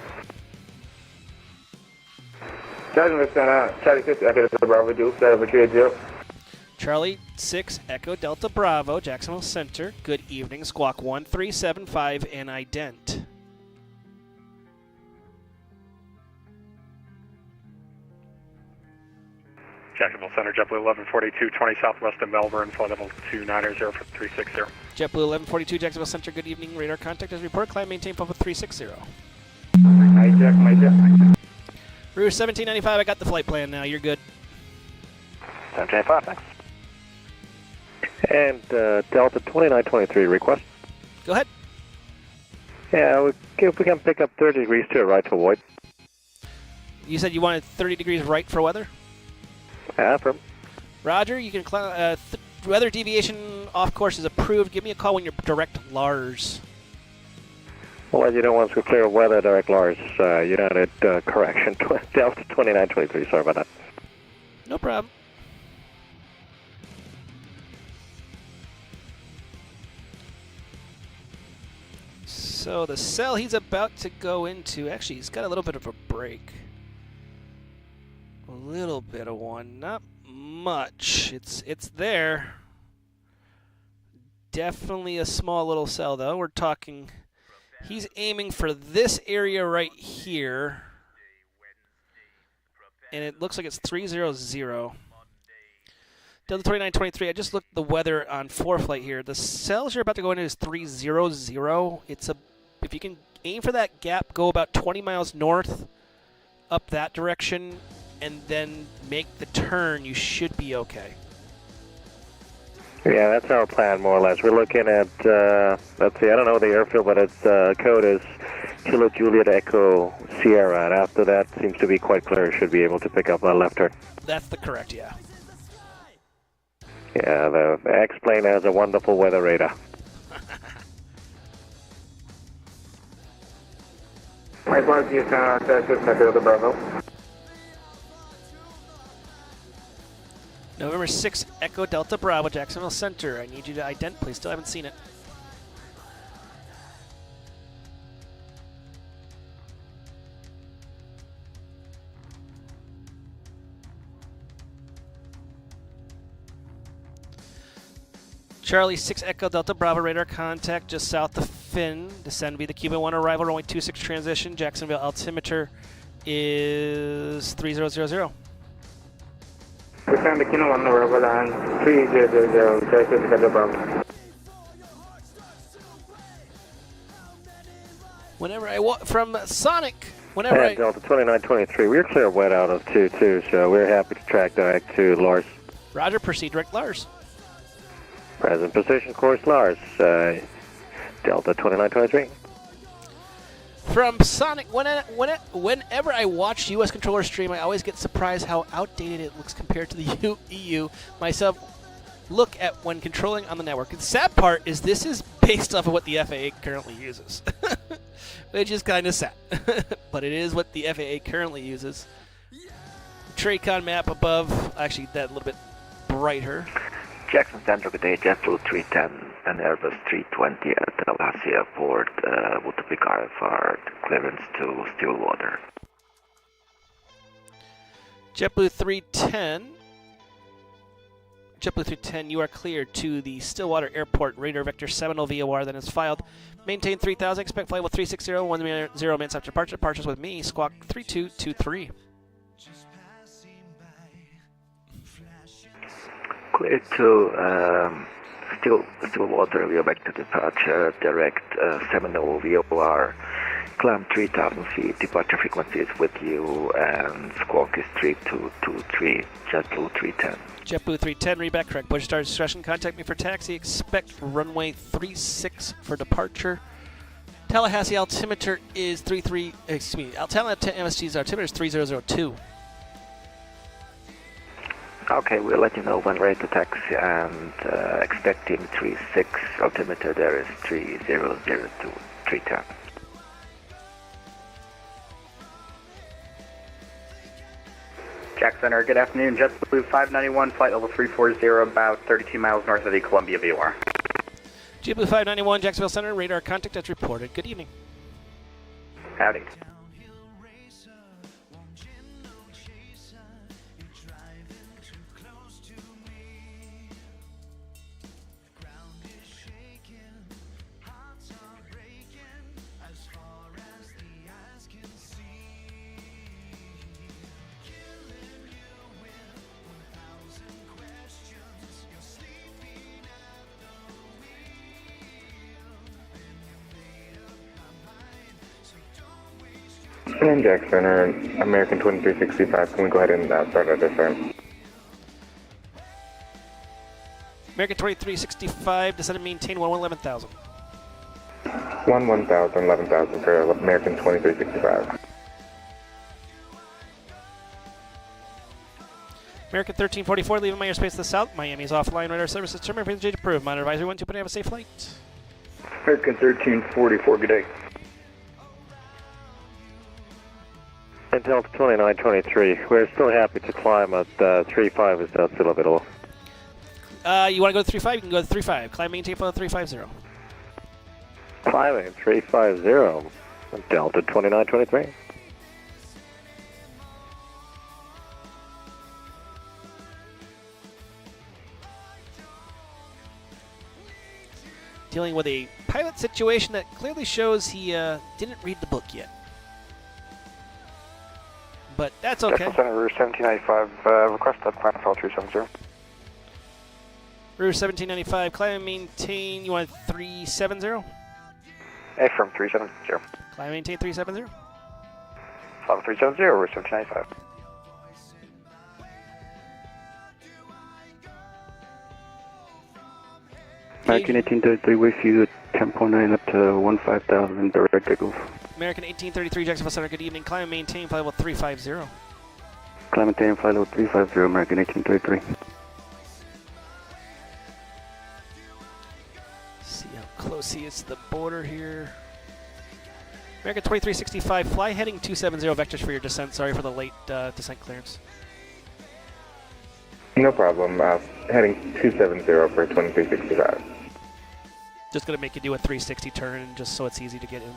Jacksonville, Center. Charlie 6 Echo Delta Bravo, reduce level 380. Charlie 6 Echo Delta Bravo, Jacksonville Center. Good evening, Squawk 1375 and ident. Jacksonville Center, JetBlue 1142, 20 southwest of Melbourne, flight level 290 for 360. JetBlue 1142, Jacksonville Center, good evening. Radar contact as report. Climb maintain flight level 360. Hijack, my jet. Route 1795, I got the flight plan now. You're good. 1795, thanks. And Delta 2923, request. Go ahead. Yeah, if we can pick up 30 degrees to a right to avoid. You said you wanted 30 degrees right for weather? Affirm. Roger, you can weather deviation off course is approved. Give me a call when you're direct Lars. Well, you don't want to clear weather, direct Lars. United correction, Delta 2923. Sorry about that. No problem. So the cell he's about to go into, actually, he's got a little bit of a break. A little bit of one, not much. It's there. Definitely a small little cell, though. We're talking, he's aiming for this area right here. And it looks like it's 300. Delta 2923, I just looked at the weather on 4-flight here. The cells you're about to go into is 300. If you can aim for that gap, go about 20 miles north, up that direction, and then make the turn, you should be okay. Yeah, that's our plan, more or less. We're looking at, let's see, I don't know the airfield, but its code is Kilo Juliet Echo Sierra, and after that seems to be quite clear. Should be able to pick up a left turn. That's the correct, yeah. Yeah, the X-plane has a wonderful weather radar. My apologies, Texas, Echo Delta Bravo. November 6, Echo Delta Bravo, Jacksonville Center. I need you to ident, please. Still haven't seen it. Charlie 6 Echo Delta Bravo, radar contact just south of Finn. Descend via the Cuban 1 arrival, runway 26 transition. Jacksonville altimeter is 3000. Descend the Kilo 1 arrival on 3000, Texas, Echo Bravo. Whenever from Sonic, whenever and Delta 2923, we're clear wet out of 22, so we're happy to track direct to Lars. Roger, proceed direct Lars. Present position course Lars, Delta 2923. From Sonic, whenever I watch U.S. controller stream, I always get surprised how outdated it looks compared to the EU. Myself, look at when controlling on the network. The sad part is this is based off of what the FAA currently uses, which is kind of sad. But it is what the FAA currently uses. TRACON map above, actually that a little bit brighter. Jackson Center, good day, JetBlue 310 and Airbus 320 at Tallahassee Airport, with the big IFR clearance to Stillwater. JetBlue 310, JetBlue 310, you are cleared to the Stillwater Airport radar vector 70 VOR, then is filed. Maintain 3000, expect flight level 360, 10 minutes after departure. Departures with me, squawk 3223. Clear to Stillwater, we are back to departure, direct 70 VOR, climb 3,000 feet, departure frequency is with you, and squawk is 3223, JetBlue 310. JetBlue 310, read back correct. Push start discretion, contact me for taxi, expect runway 36 for departure. Tallahassee altimeter is Tallahassee MSG's altimeter is 3002. Okay, we'll let you know when ready to taxi, and expecting 36, altimeter there is 3002, 310. Jack Center, good afternoon. JetBlue 591, flight level 340, about 32 miles north of the Columbia VOR. JetBlue 591, Jacksonville Center, radar contact as reported. Good evening. Howdy. And Jack Center, American 2365, can we go ahead and start our descent? American 2365, descend and maintain 11,000. 11,000 for American 2365. American 1344, leaving my airspace to the south. Miami is offline. Radar services terminated. J approved. Monitor advisory 12, have a safe flight. American 1344, good day. And Delta 2923, we're still happy to climb at 35, is that still available? You want to go to 35? You can go to 35. Climb maintain flight 350. Climbing 350, Delta 2923. Dealing with a pilot situation that clearly shows he didn't read the book yet. But that's okay. Jacksonville Center, Route 1795, request that climb file 370. Route 1795, climb and maintain, you want 370? Affirm 370. Climb and maintain 370. Level 370, Route 1795. American 1833 with you, 10.9 up to 15,000 direct takeoff. American 1833, Jacksonville Center, good evening. Climb and maintain flight level 350. Climb and maintain flight level 350, American 1833. See how close he is to the border here. American 2365, fly heading 270 vectors for your descent. Sorry for the late descent clearance. No problem. Heading 270 for 2365. Just going to make you do a 360 turn just so it's easy to get in.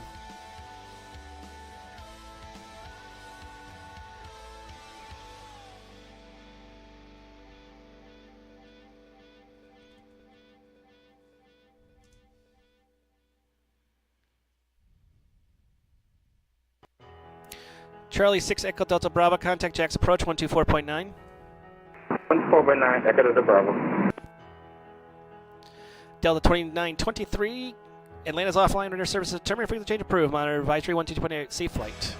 Charlie 6 Echo Delta Bravo, contact Jack's approach 124.9. 124.9, Echo Delta Bravo. Delta 2923, Atlanta's offline, radar services terminated, frequency change approved. Monitor advisory 12.8, safe flight.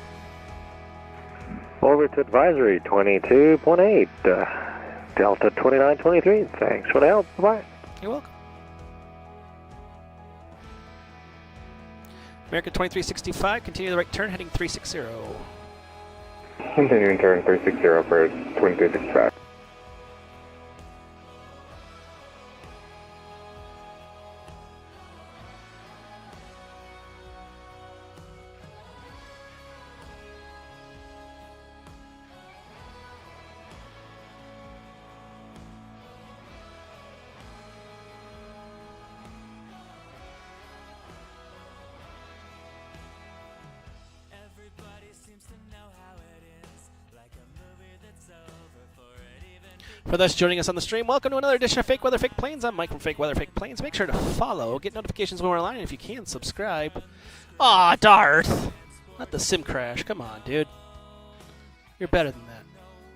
Orbit advisory 22.8, Delta 2923, thanks for the help, bye-bye. You're welcome. American 2365, continue the right turn, heading 360. Continuing turn 360 for 2365. For those joining us on the stream, welcome to another edition of Fake Weather, Fake Planes. I'm Mike from Fake Weather, Fake Planes. Make sure to follow, get notifications when we're online, and if you can, subscribe. Aw, Darth! Not the sim crash. Come on, dude. You're better than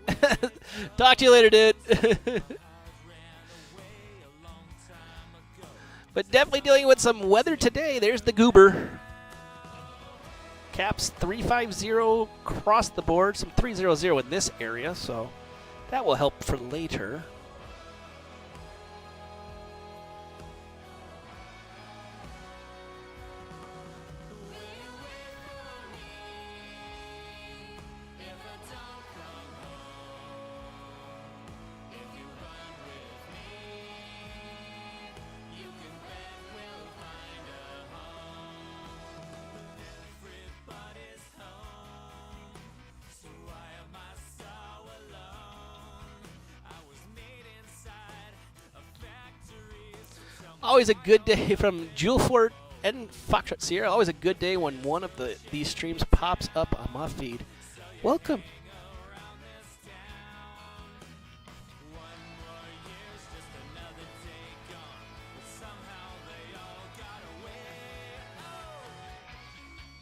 that. Talk to you later, dude. But definitely dealing with some weather today. There's the goober. Caps 350 across the board, some 300 in this area, so that will help for later. Always a good day from Julefort and Foxtrot Sierra. Always a good day when one of these streams pops up on my feed. Welcome.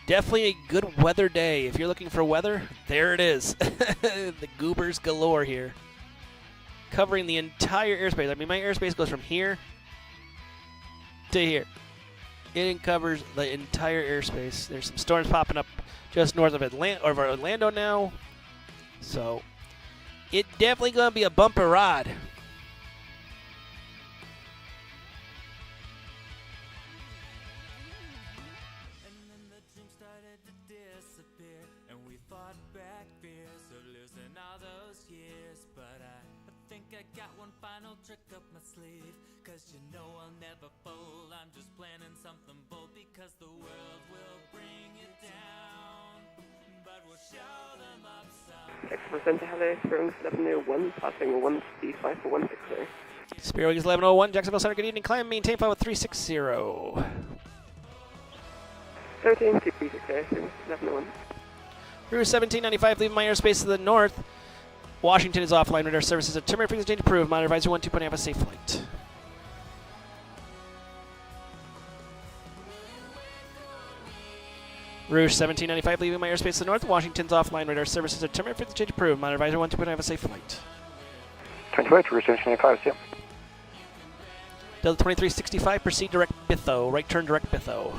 Definitely a good weather day. If you're looking for weather, there it is. The goobers galore here. Covering the entire airspace. I mean, my airspace goes from here to here. It covers the entire airspace. There's some storms popping up just north of Orlando now. So, it definitely going to be a bumper ride. Trick up my sleeve, cause you know I'll never fold. I'm just planning something bold because the world will bring you down, but we'll show them up some. 6% to hello, Springs 1101, passing 135 for 160. Spirit Wings 1101, Jacksonville Center, good evening. Climb, maintain flight with 360. 13 to 360, Springs 1101. Route 1795, leaving my airspace to the north. Washington is offline. Radar services are temporary frequency change approved. Monitor advisor 12.8, have a safe flight. Rouge 1795, leaving my airspace to the north. Washington's offline. Radar services are temporary frequency change approved. Monitor advisor 12.8, have a safe flight. 28, Rouge 1795, see you. Delta 2365, proceed direct Bitho. Right turn direct Bitho.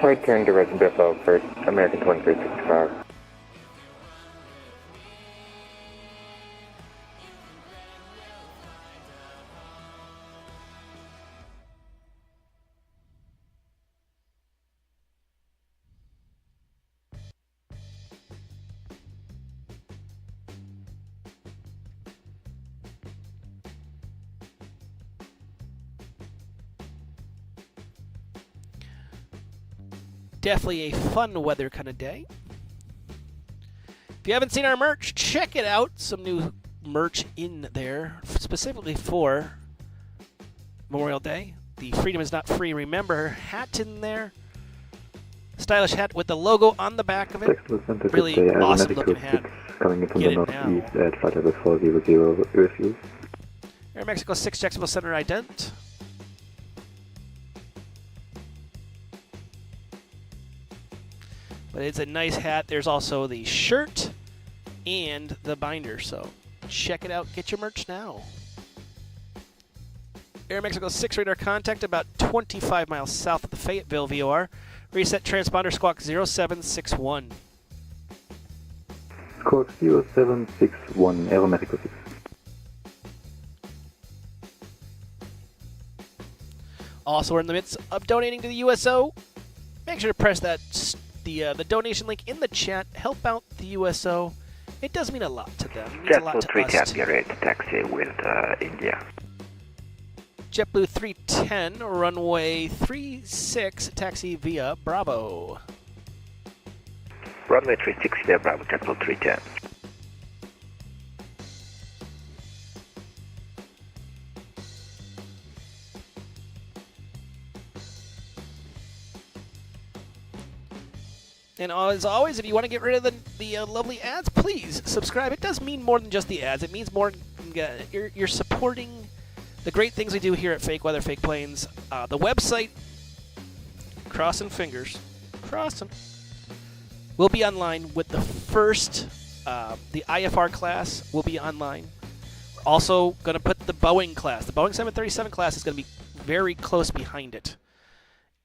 Right turn direct Bitho for American 2365. Definitely a fun weather kind of day. If you haven't seen our merch, check it out. Some new merch in there, specifically for Memorial Day. The Freedom is Not Free Remember hat in there. Stylish hat with the logo on the back of it. Really awesome looking hat. Coming in from Get the it northeast now. at flight level 400 refuse. Air Mexico 6 Jacksonville Center ident. But it's a nice hat. There's also the shirt and the binder. So check it out. Get your merch now. Air Mexico 6 radar contact about 25 miles south of the Fayetteville VOR. Reset transponder squawk 0761. Squawk 0761, Aeromexico 6. Also, we're in the midst of donating to the USO. Make sure to press that the donation link in the chat. Help out the USO. It does mean a lot to them. It means a lot to us. JetBlue 310, get ready to taxi with India. JetBlue 310, runway 36, taxi via Bravo. Runway 36 via Bravo, JetBlue 310. And as always, if you want to get rid of the lovely ads, please subscribe. It does mean more than just the ads. It means more. You're supporting the great things we do here at Fake Weather, Fake Planes. The website, crossing fingers, will be online with the first. The IFR class will be online. We're also going to put the Boeing class. The Boeing 737 class is going to be very close behind it.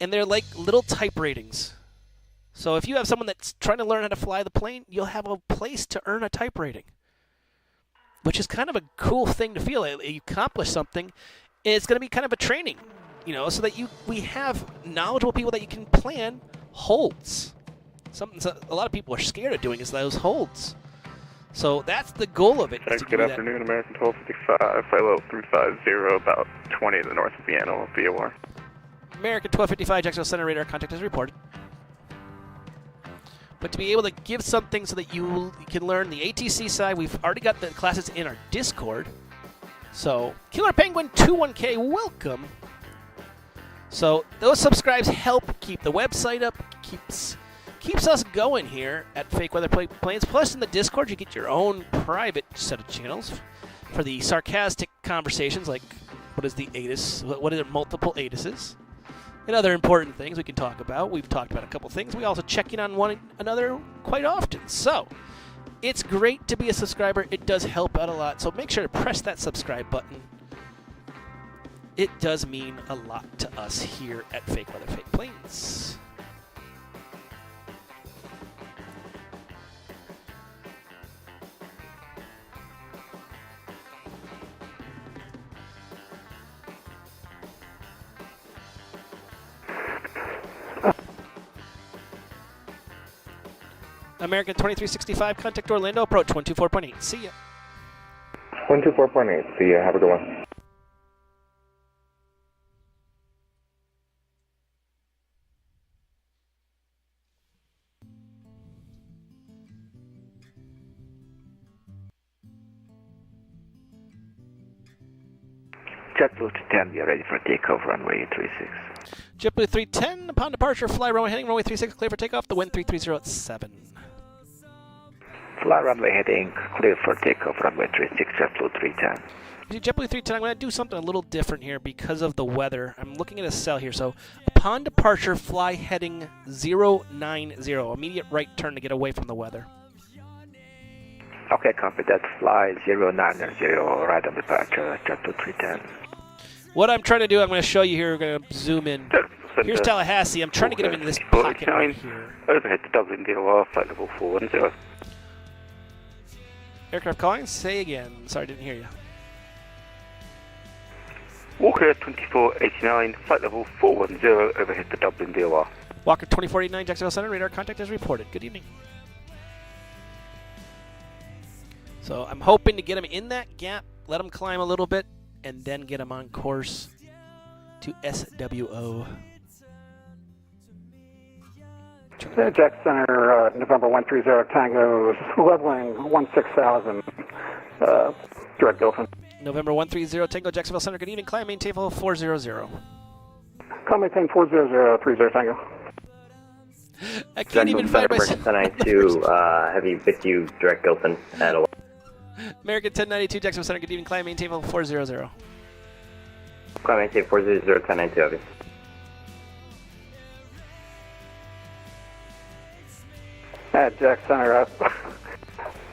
And they're like little type ratings. So if you have someone that's trying to learn how to fly the plane, you'll have a place to earn a type rating, which is kind of a cool thing to feel. You accomplish something, and it's going to be kind of a training, so that we have knowledgeable people that you can plan holds. Something a lot of people are scared of doing is those holds. So that's the goal of it. Good afternoon, American 1255, flight level 350, about 20 to the north of Vienna, VOR. American 1255, Jacksonville Center radar contact is reported. But to be able to give something so that you can learn the ATC side, we've already got the classes in our Discord. So, Killer Penguin 21K, welcome. So, those subscribes help keep the website up, keeps us going here at Fake Weather Planes. Plus, in the Discord, you get your own private set of channels for the sarcastic conversations, like what is the ATIS, what are multiple ATISes, and other important things we can talk about. We've talked about a couple things. We also check in on one another quite often. So, it's great to be a subscriber. It does help out a lot. So make sure to press that subscribe button. It does mean a lot to us here at Fake Weather, Fake Planes. American 2365, contact Orlando, approach 124.8. See ya. 124.8. See ya. Have a good one. JetBlue 310, we are ready for takeoff, runway 36. JetBlue 310, upon departure, fly runway heading, runway 36, clear for takeoff, the wind 330 at 7. Fly runway heading, clear for takeoff, runway 36, JetBlue 310. JetBlue 310, I'm going to do something a little different here because of the weather. I'm looking at a cell here, so upon departure, fly heading 090, immediate right turn to get away from the weather. Okay, copy that, fly 090, right on departure, JetBlue 310. What I'm trying to do, I'm going to show you here, we're going to zoom in. Here's Tallahassee, I'm trying to get him into this pocket right here. Overhead to Dublin, DOR, flight level 410. Aircraft calling, say again. Sorry, didn't hear you. Walker 2489, flight level 410, overhead to Dublin, DOR. Walker 2489, Jacksonville Center, radar contact is reported. Good evening. So I'm hoping to get him in that gap, let him climb a little bit, and then get him on course to SWO. Jack Center, November 130 Tango, leveling 16,000, direct Dolphin. November 130 Tango, Jacksonville Center, good evening, climb, maintain level 400. Climb, maintain 4030 Tango. I can't even find myself. 1092, heavy BitU, direct open at 11. American 1092, Jacksonville Center, good evening, climb, maintain level 400. Climb, maintain 400, 1092, heavy. At Jack Center,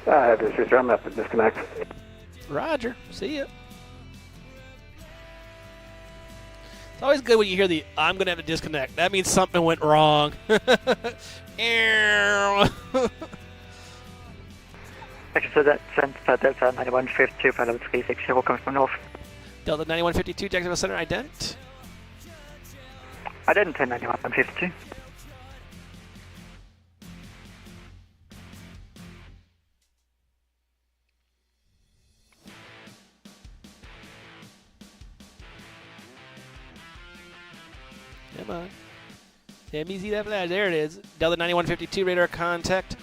I have issues here. I'm going to have to disconnect. Roger. See ya. It's always good when you hear the, I'm going to have to disconnect. That means something went wrong. So that sent Delta 9152, flight level 360, coming from north. Delta 9152, Jacksonville Center, ident. Ident 9152. Come on. Damn easy that flash. There it is. Delta 9152 radar contact.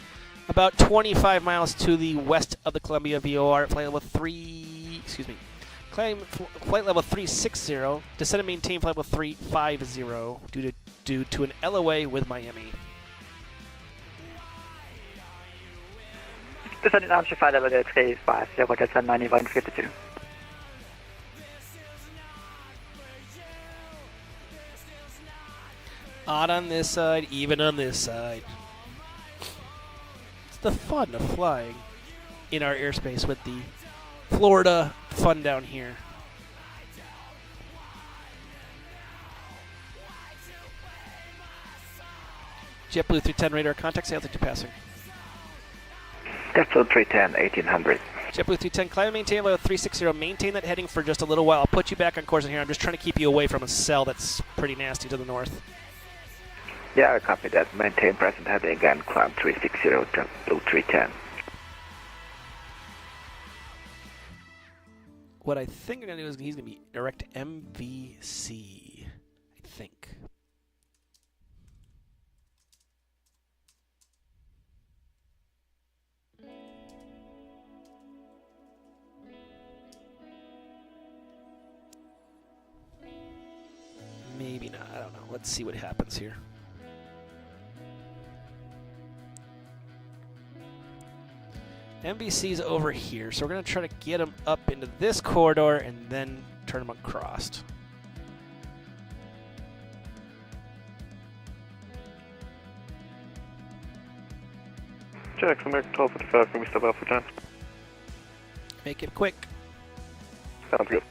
About 25 miles to the west of the Columbia VOR at flight level 3. Excuse me. Climb flight level 360. Descend and maintain flight level 350 due to an LOA with Miami. Descending Armstrong flight level at 350, that's at 9152. Odd on this side, even on this side. It's the fun of flying in our airspace with the Florida fun down here. JetBlue 310 radar contact, say altitude passing. JetBlue 310, 1800. JetBlue 310, climb and maintain level 360. Maintain that heading for just a little while. I'll put you back on course in here. I'm just trying to keep you away from a cell that's pretty nasty to the north. Yeah, I copy that. Maintain present heading again, climb 360, JetBlue 310. What I think I'm going to do is he's going to be direct MVC, I think. Maybe not. I don't know. Let's see what happens here. MVC's over here, so we're going to try to get him up into this corridor and then turn him across. Jackson, American 1255, can we step out for time? Make it quick. Sounds good.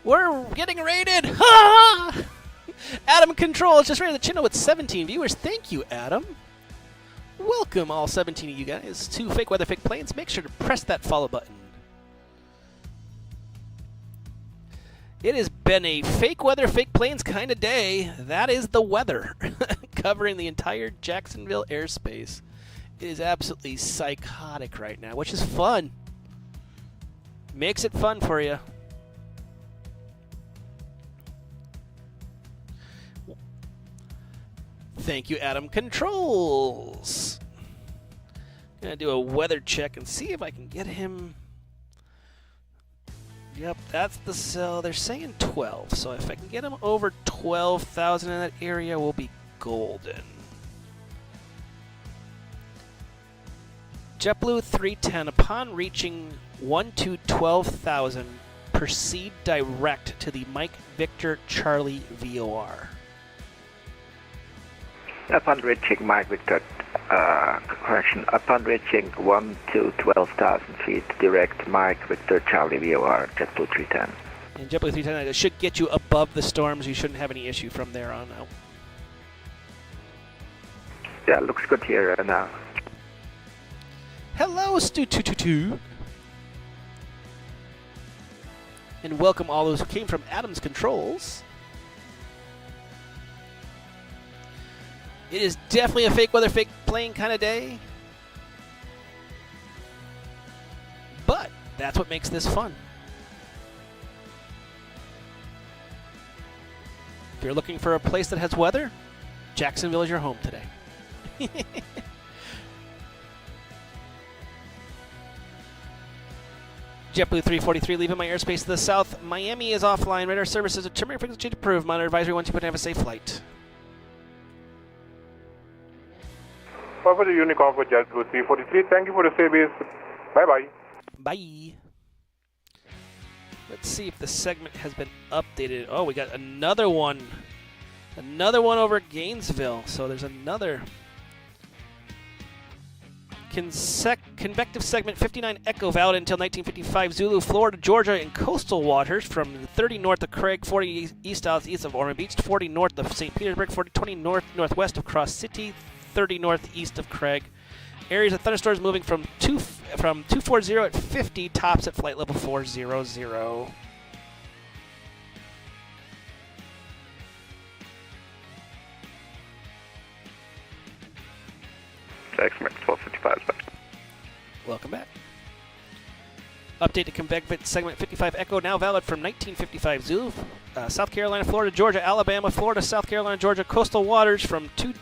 We're getting rated! Ha! Adam Controls just rated the channel with 17 viewers. Thank you, Adam. Welcome, all 17 of you guys, to Fake Weather, Fake Planes. Make sure to press that follow button. It has been a fake weather, fake planes kind of day. That is the weather, covering the entire Jacksonville airspace. It is absolutely psychotic right now, which is fun. Makes it fun for you. Thank you, Adam Controls. I'm going to do a weather check and see if I can get him. Yep, that's the cell. They're saying 12, so if I can get him over 12,000 in that area, we'll be golden. JetBlue 310, upon reaching 12,000, proceed direct to the Mike Victor Charlie VOR. Upon reaching Mike Victor, upon reaching 12,000 feet, direct Mike Victor Charlie VOR, JetBlue 310. And JetBlue 310, it should get you above the storms. You shouldn't have any issue from there on out. Yeah, looks good here now. Hello, Stu222. And welcome all those who came from Adam's Controls. It is definitely a fake weather, fake plane kind of day. But that's what makes this fun. If you're looking for a place that has weather, Jacksonville is your home today. JetBlue 343 leaving my airspace to the south. Miami is offline. Radar services are terminating frequency change approved. Monitor advisory 1 2 have a safe flight. Forward the Unicorn for JetBlue 343. Thank you for the service. Bye-bye. Bye. Let's see if the segment has been updated. Oh, we got another one. Another one over Gainesville. So there's another convective segment 59 Echo valid until 1955 Zulu, Florida, Georgia, and coastal waters from 30 north of Craig, 40 east southeast of Ormond Beach, 40 north of St. Petersburg, 20 north northwest of Cross City, 30 northeast of Craig. Areas of thunderstorms moving from 240 at 50, tops at flight level 400. Jackson, 1255. Welcome back. Update to convective segment 55 Echo, now valid from 1955 Zulu, South Carolina, Florida, Georgia, Alabama, Florida, South Carolina, Georgia, coastal waters from 20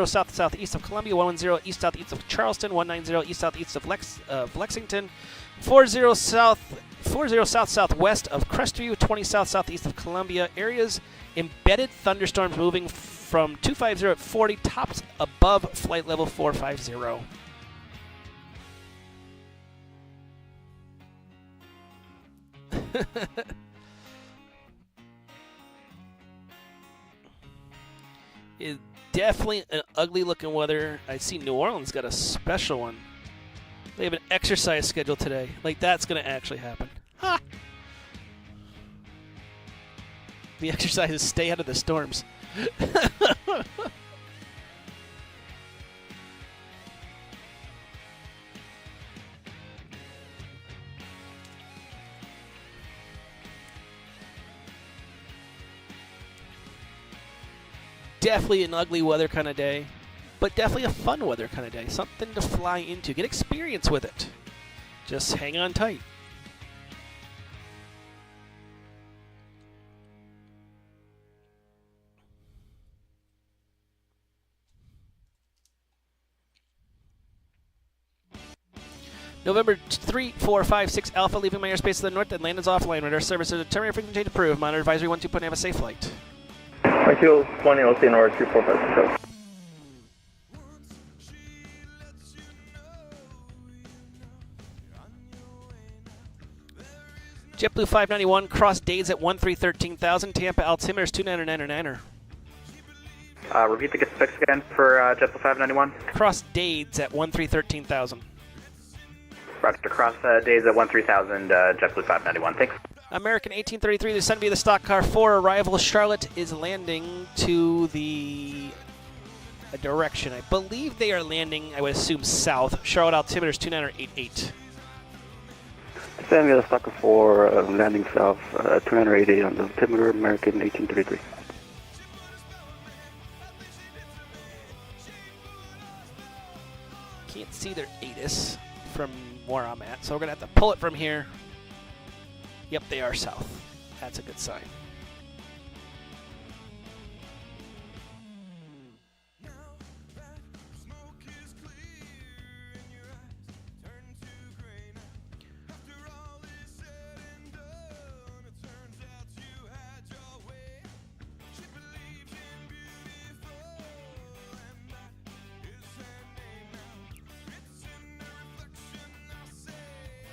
south southeast of Columbia, 110 east southeast of Charleston, 190 east southeast of Lexington, 40 south 40 south-southwest of Crestview, 20 south-southeast of Columbia. Areas embedded thunderstorms moving from 250 at 40, tops above flight level 450. It's definitely an ugly looking weather. I see New Orleans got a special one. They have an exercise schedule today. Like, that's going to actually happen. Ha! The exercise is stay out of the storms. Definitely an ugly weather kind of day, but definitely a fun weather kind of day. Something to fly into. Get experience with it. Just hang on tight. November 3, 4, 5, 6 Alpha, leaving my airspace to the north and land is offline. Radar service to determine frequency change approved. Monitor advisory 12. Have a safe flight. Michael 20, LC North 24560. JetBlue 591, cross Dades at 1313,000. Tampa altimeter is 299er. Repeat the specs again for JetBlue 591. Cross Dades at 1313,000. Roger, cross days at 13,000, JetBlue 591. Thanks. American 1833, the Sun via the stock car 4, arrival Charlotte is landing to the direction. I believe they are landing, I would assume, south. Charlotte altimeter is 2988. San via the stock 4, landing south, 2988 on the altimeter, American 1833. Can't see their ATIS from where I'm at, so we're going to have to pull it from here. Yep, they are south. That's a good sign.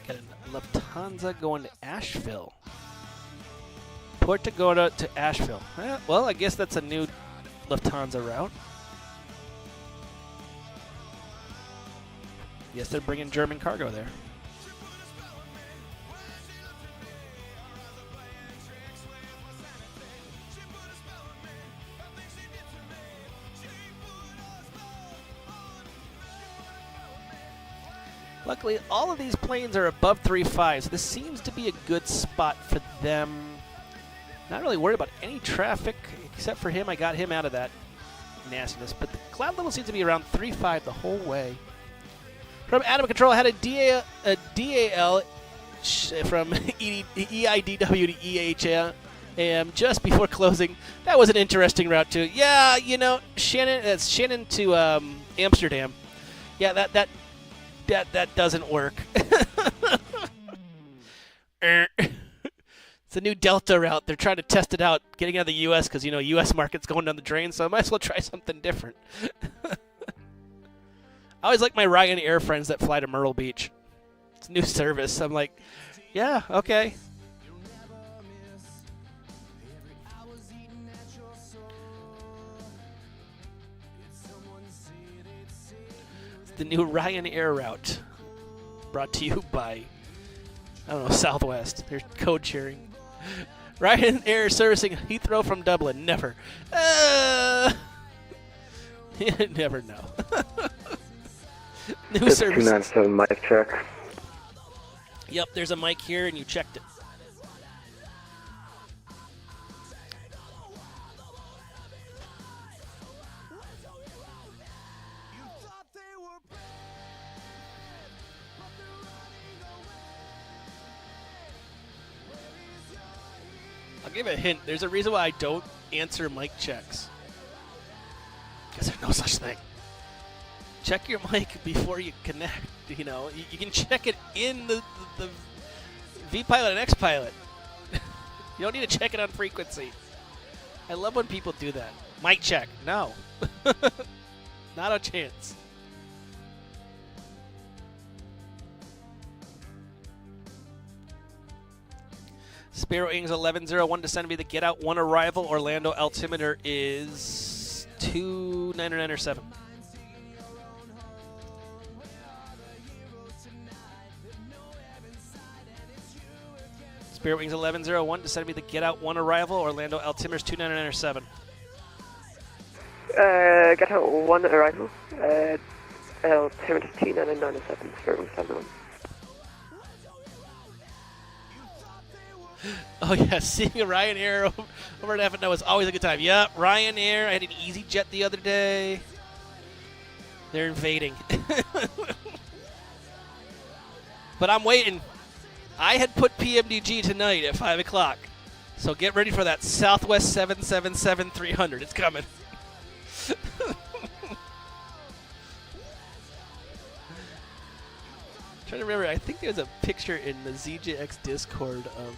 Got a Lufthansa going to Asheville. Port Gorda to Asheville. Well, I guess that's a new Lufthansa route. Yes, they're bringing German cargo there. Luckily, all of these planes are above 3.5, so this seems to be a good spot for them. Not really worried about any traffic, except for him. I got him out of that nastiness. But the cloud level seems to be around 3.5 the whole way. From Adam Control, I had a DAL from EIDW to EHM just before closing. That was an interesting route, too. Yeah, you know, Shannon to Amsterdam. Yeah, that doesn't work. It's a new Delta route. They're trying to test it out, getting out of the U.S. because, you know, U.S. market's going down the drain, so I might as well try something different. I always like my Ryanair friends that fly to Myrtle Beach. It's a new service. I'm like, yeah, okay. It's the new Ryanair route. Brought to you by, I don't know, Southwest. They're code sharing. Ryanair servicing Heathrow from Dublin. Never. You never know. New service. 297 mic check. Yep, there's a mic here, and you checked it. I'll give a hint. There's a reason why I don't answer mic checks. Because there's no such thing. Check your mic before you connect. You know, you can check it in the V-pilot and X-pilot. You don't need to check it on frequency. I love when people do that. Mic check. No. Not a chance. Spirit Wings 1101 descend to be the get out 1 arrival. Orlando altimeter is 2997. Spirit Wings 1101 descend to be the get out 1 arrival. Orlando altimeter is 2997. Get out 1 arrival. Altimeter 2997. Spirit Wings 1101. Oh yeah, seeing a Ryanair over at FNO is always a good time. Yep, Ryanair. I had an EasyJet the other day. They're invading. But I'm waiting. I had put PMDG tonight at 5 o'clock. So get ready for that Southwest 777-300. It's coming. Trying to remember, I think there's a picture in the ZJX Discord of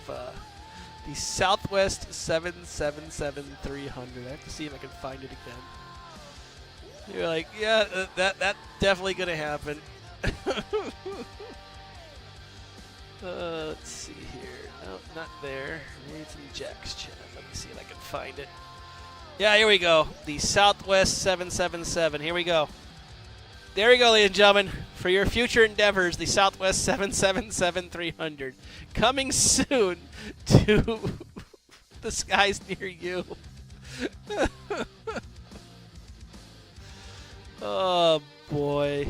the Southwest 777-300. I have to see if I can find it again. You're like, yeah, that's definitely going to happen. Let's see here. No, not there. Maybe it's in Jack's chat. Let me see if I can find it. Yeah, here we go. The Southwest 777. Here we go. There we go, ladies and gentlemen. For your future endeavors, the Southwest 777-300. Coming soon to the skies near you. Oh, boy.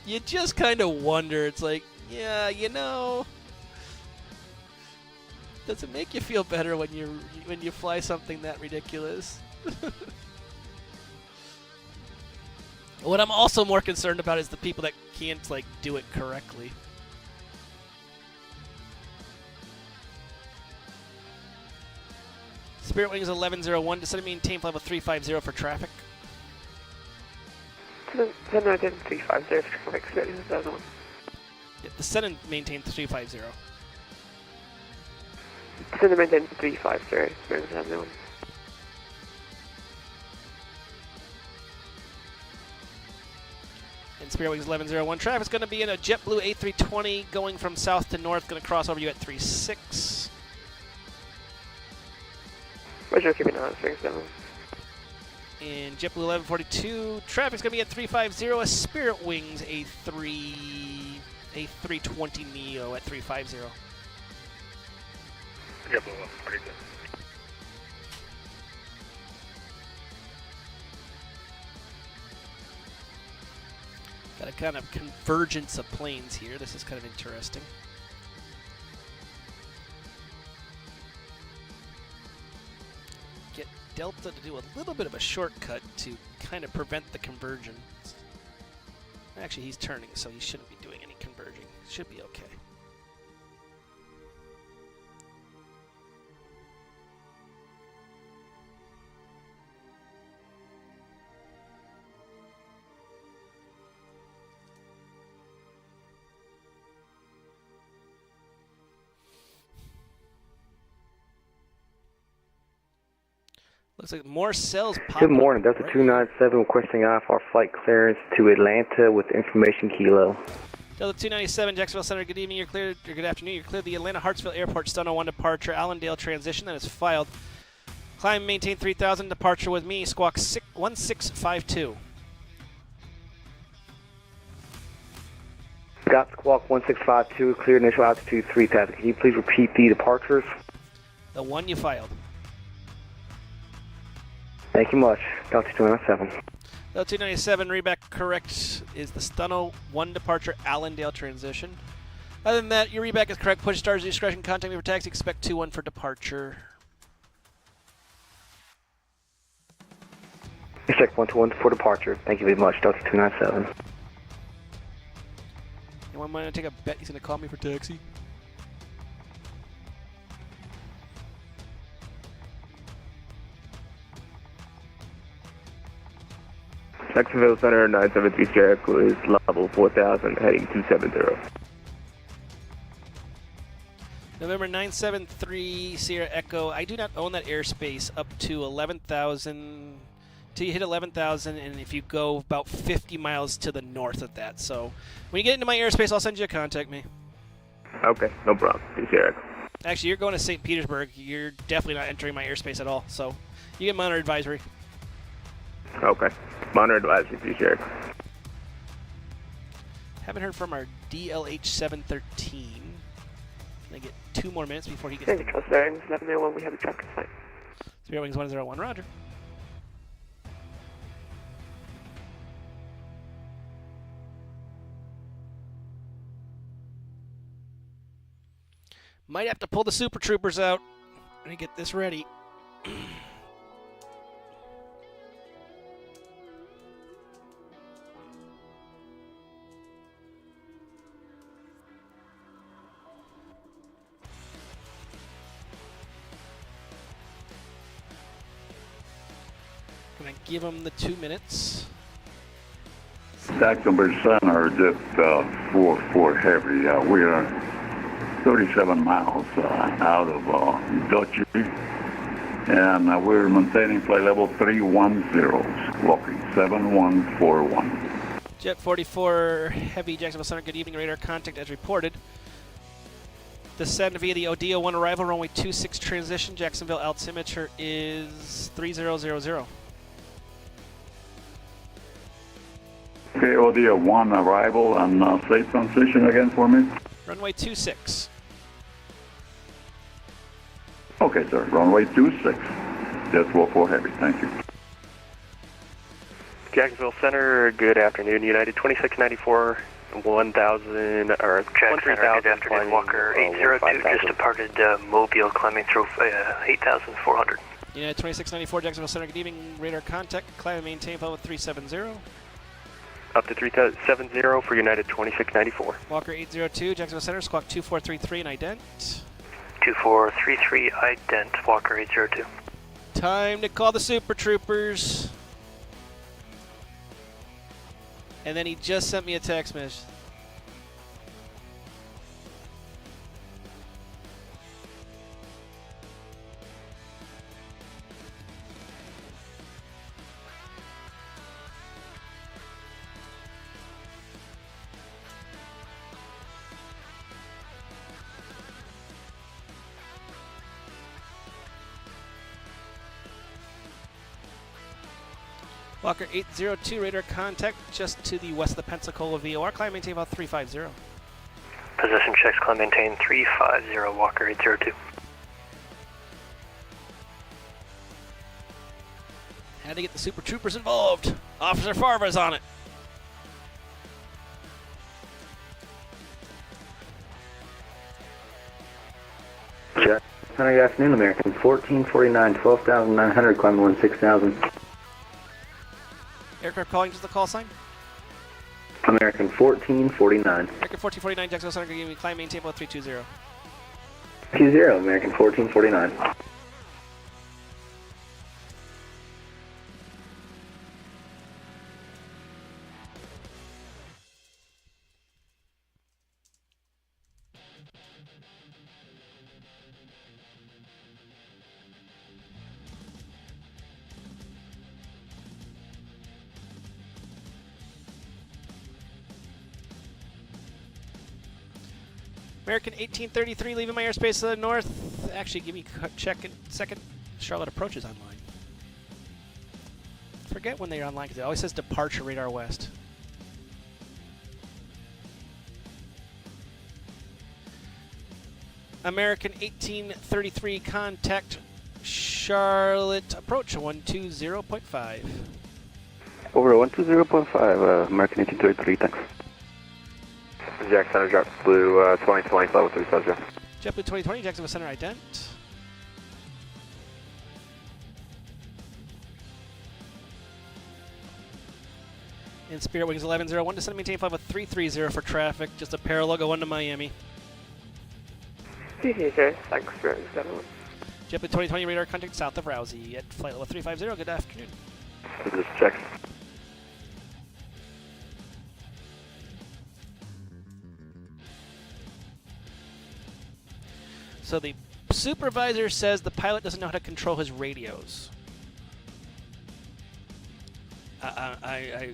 You just kind of wonder. It's like, yeah, you know, does it make you feel better when you fly something that ridiculous? What I'm also more concerned about is the people that can't, like, do it correctly. Spirit Wings 1101, descend and maintain level 350 for traffic. Descend and maintain 350 for traffic. Spirit Wings 1101. Yeah, descend and maintain 350. Descend and maintain 350. Spirit Wings 1101. And Spirit Wings 1101 traffic's going to be in a JetBlue A320 going from south to north. Going to cross over you at 36. Roger, keeping on Spirit Wings 1101. In JetBlue 1142, traffic's going to be at 350. A Spirit Wings A320 Neo at 350. JetBlue 1142. Got a kind of convergence of planes here. This is kind of interesting. Get Delta to do a little bit of a shortcut to kind of prevent the convergence. Actually, he's turning, so he shouldn't be doing any converging. Should be okay. Looks like more cells pop Good up. morning, Delta 297 requesting IFR flight clearance to Atlanta with information kilo. Delta 297, Jacksonville Center, good evening, you're cleared, or good afternoon, you're cleared the Atlanta Hartsfield Airport Stun 01 departure, Allendale transition, that is filed. Climb, maintain 3000, departure with me, squawk 1652. Got squawk 1652, clear initial altitude 3000. Can you please repeat the departures? The one you filed. Thank you much, Delta 297. Delta 297, readback correct is the Stun 01 departure, Allendale transition. Other than that, your readback is correct. Push stars discretion, contact me for taxi, expect 21 for departure. Check 121 for departure. Thank you very much, Delta 297. Anyone want to take a bet he's going to call me for taxi? Jacksonville Center 973 Jericho is level 4000 heading 270. November 973 Sierra Echo. I do not own that airspace up to 11,000. Till you hit 11,000, and if you go about 50 miles to the north of that. So when you get into my airspace, I'll send you a contact me. Okay, no problem. Sierra Echo. Actually, you're going to St. Petersburg. You're definitely not entering my airspace at all. So you get monitor advisory. Okay. Monitor advisory, Sierra Echo. Haven't heard from our DLH 713. I get 2 more minutes before he gets. Thank you, trust bearings 1101. We have a traffic sign. Spirit Wings 101. Roger. Might have to pull the Super Troopers out. Let me get this ready. Gonna give them the 2 minutes. Jacksonville Center, just 4 heavy. We're 37 miles out of Dutchy, and we're maintaining flight level 310, walking 7141. Jet 44 Heavy, Jacksonville Center, good evening, radar contact as reported. Descend via the Odio 1 arrival, runway 26 transition, Jacksonville altimeter is 3000. Okay, Odio 1 arrival and safe transition again for me. Runway 26. Okay, sir. Runway 26. Jet 44 Heavy. Thank you. Jacksonville Center, good afternoon. United 2694, 1000, or Jack Center, good afternoon. Walker 802 just departed Mobile, climbing through 8,400. United 2694, Jacksonville Center, good evening, radar contact, climb and maintain level 370. Up to 370 for United 2694. Walker 802, Jacksonville Center, squawk 2433 and ident. 2433 ident, Walker 802. Time to call the Super Troopers. And then he just sent me a text message. Walker 802, radar contact just to the west of the Pensacola VOR. Climb maintain about 350. Position checks, climb maintain 350, Walker 802. Had to get the Super Troopers involved. Officer Farva's on it. Jack Center, good afternoon, American 1449, 12,900, climbing 16,000. Aircraft calling, just the call sign. American 1449. American 1449, Jacksonville Center, give me climb maintain about 320. 20, American 1449. American 1833, leaving my airspace to the north. Actually, give me a second. Charlotte approaches online. Forget when they're online because it always says departure radar west. American 1833, contact Charlotte approach 120.5. Over 120.5, American 1833, thanks. Jack Center, JetBlue 2020, level 350. JetBlue 2020, Jacksonville Center, ident. In Spirit Wings 1101, descend and maintain flight with 330 for traffic. Just a parallel, go 1 to Miami. CCJ, thanks, Spirit Wings 1101. JetBlue 2020, radar contact south of Rousey at flight level 350. Good afternoon. This is Jack. So the supervisor says the pilot doesn't know how to control his radios. I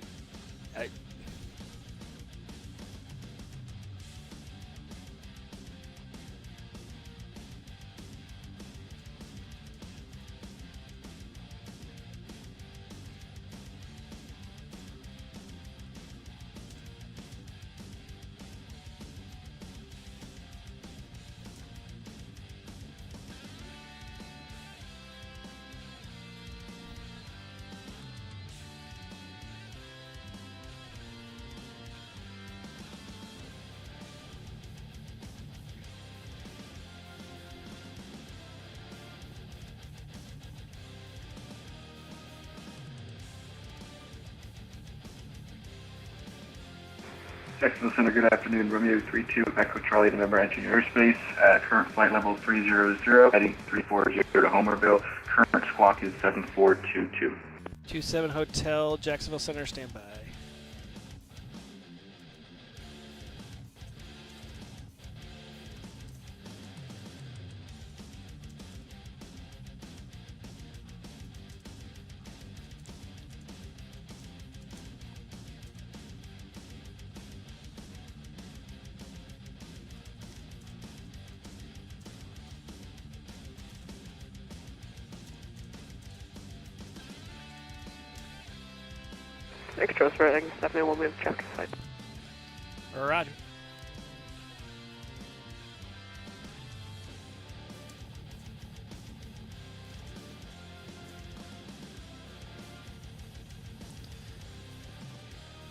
Jacksonville Center, good afternoon. Romeo 32, Echo Charlie, November, entering airspace. Current flight level 300, heading 340 to Homerville. Current squawk is 7422. 27 Hotel, Jacksonville Center, standby. Extra spreading, 71 will check side. Roger.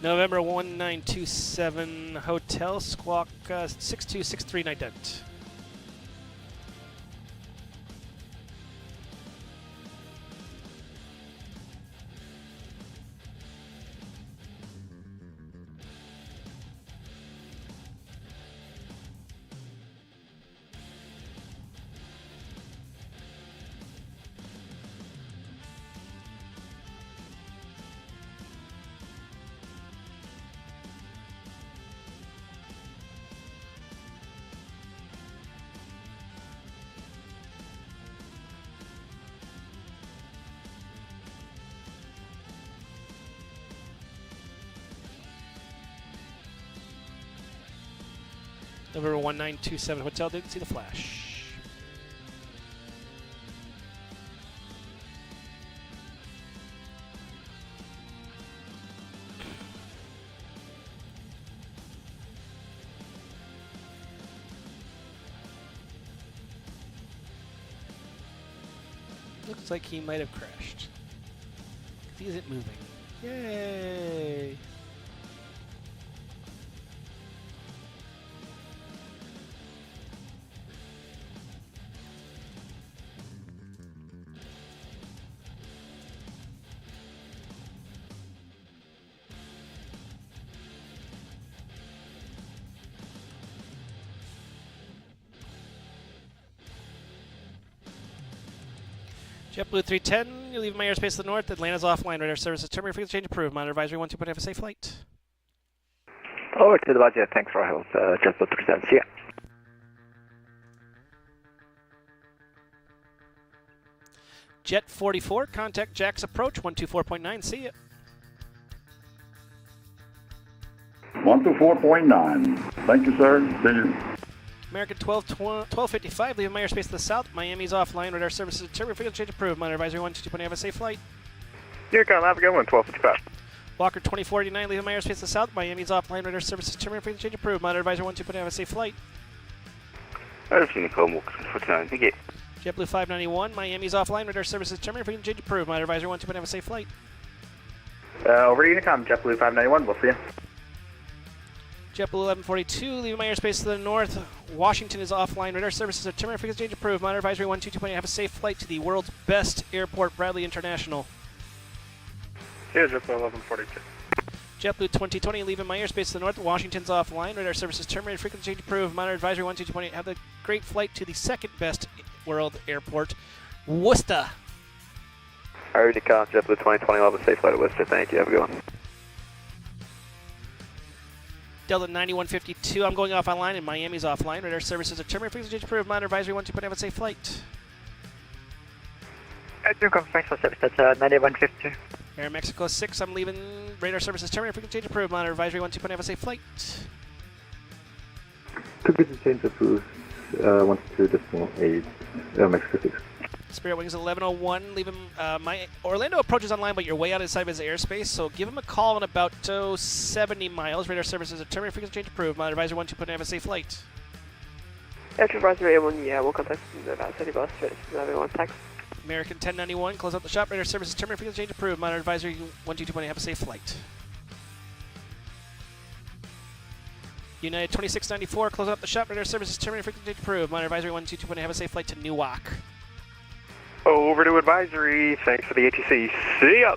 November 1927 Hotel, squawk 6263 ident. November 1927 Hotel, didn't see the flash. Looks like he might have crashed. He isn't moving. Yay! JetBlue 310, you leave my airspace to the north. Atlanta's offline. Radar services terminated. Frequency change approved. Monitor advisory 12. Have a safe flight. Over to the budget. Thanks for help. JetBlue 310. See ya. Jet 44, contact Jack's approach 124.9. See ya. 124.9. Thank you, sir. See you. American 1255, leaving my airspace to the south. Miami's offline. Radar services determined. Frequency change approved. Monitor advisory 122.8. Have a safe flight. Here, come. Have a good one. 1255. Walker 2049, leaving my airspace to the south. Miami's offline. Radar services determined. Frequency change approved. Monitor advisory 12.8. Have a safe flight. I've seen the call. Thank you. JetBlue 591, Miami's offline. Radar services determined. Frequency change approved. Monitor advisory 12.8. Have a safe flight. Over to Unicom, JetBlue 591. We'll see you. JetBlue 1142, leaving my airspace to the north. Washington is offline. Radar services are terminated. Frequency change approved. Monitor advisory 122.8. Have a safe flight to the world's best airport, Bradley International. Yeah, JetBlue 1142. JetBlue 2020, leaving my airspace to the north. Washington's offline. Radar services terminated. Frequency change approved. Monitor advisory 122.8. Have a great flight to the second best world airport, Worcester. Already call JetBlue 2020. I'll have a safe flight at Worcester. Thank you. Have a good one. Delta 9152, I'm going off online and Miami's offline. Radar services are terminated. Frequency change approved. Monitor advisory 12.9, have a safe flight. Thanks for service, that's 9152. Air Mexico 6, I'm leaving. Radar services terminated. Frequency change approved. Monitor advisory 12.9, have a safe flight. Frequency change approved. 12.8, Mexico 6. Spirit Wings 1101, leaving. My Orlando approach is online, but you're way outside of his airspace, so give him a call in about 70 miles. Radar services are terminated. Frequency change approved. Monitor advisory 12.9, have a safe flight. Air Traffic Advisory A1, yeah, we'll contact about 30 bus, everyone, thanks. American 1091, close out the shop. Radar services terminated. Frequency change approved. Monitor advisory 122.8, have a safe flight. United 2694, close out the shop. Radar services terminated. Frequency change approved. Monitor advisory 122.8, have a safe flight to Newark. Over to advisory. Thanks for the ATC. See ya.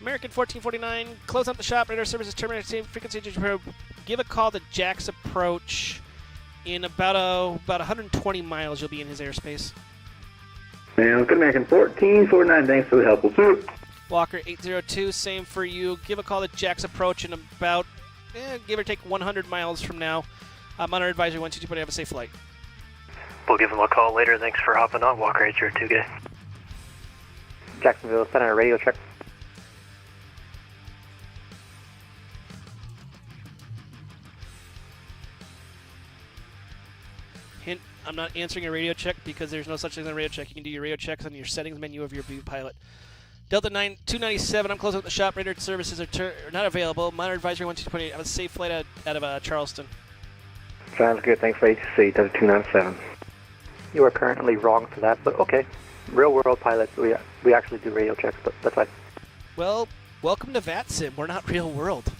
American 1449, close out the shop. Radar services terminated. Frequency change approved. Give a call to Jack's approach. In about 120 miles, you'll be in his airspace. Sounds good, American 1449. Thanks for the help. We'll see. Walker 802, same for you. Give a call to Jack's approach in about, give or take 100 miles from now. Monitor advisory 122.8, have a safe flight. We'll give him a call later. Thanks for hopping on. Walker 802, good day. Jacksonville, send out a radio check. Hint, I'm not answering a radio check because there's no such thing as a radio check. You can do your radio checks on your settings menu of your View Pilot. Delta 297, I'm closing up the shop. Radar services are not available. Monitor advisory 12.8, have a safe flight out of Charleston. Sounds good. Thanks for ATC. Delta 297. You are currently wrong for that, but okay. Real world pilots, we actually do radio checks, but that's fine. Well, welcome to VATSIM. We're not real world.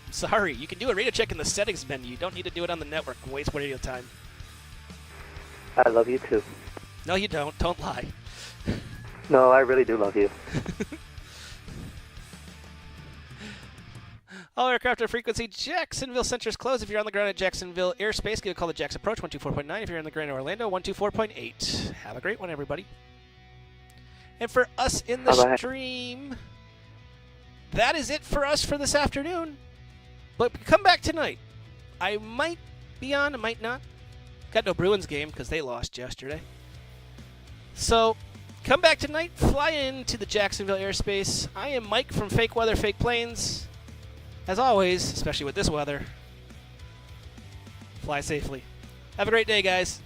Sorry, you can do a radio check in the settings menu. You don't need to do it on the network and waste radio time. I love you too. No, you don't. Don't lie. No, I really do love you. All aircraft are frequency. Jacksonville Center's closed. If you're on the ground at Jacksonville Airspace, give a call to Jack's Approach, 124.9. If you're in the ground at Orlando, 124.8. Have a great one, everybody. And for us in the stream, that is it for us for this afternoon. But come back tonight. I might be on, I might not. Got no Bruins game because they lost yesterday. So come back tonight, fly into the Jacksonville airspace. I am Mike from Fake Weather, Fake Planes. As always, especially with this weather, fly safely. Have a great day, guys.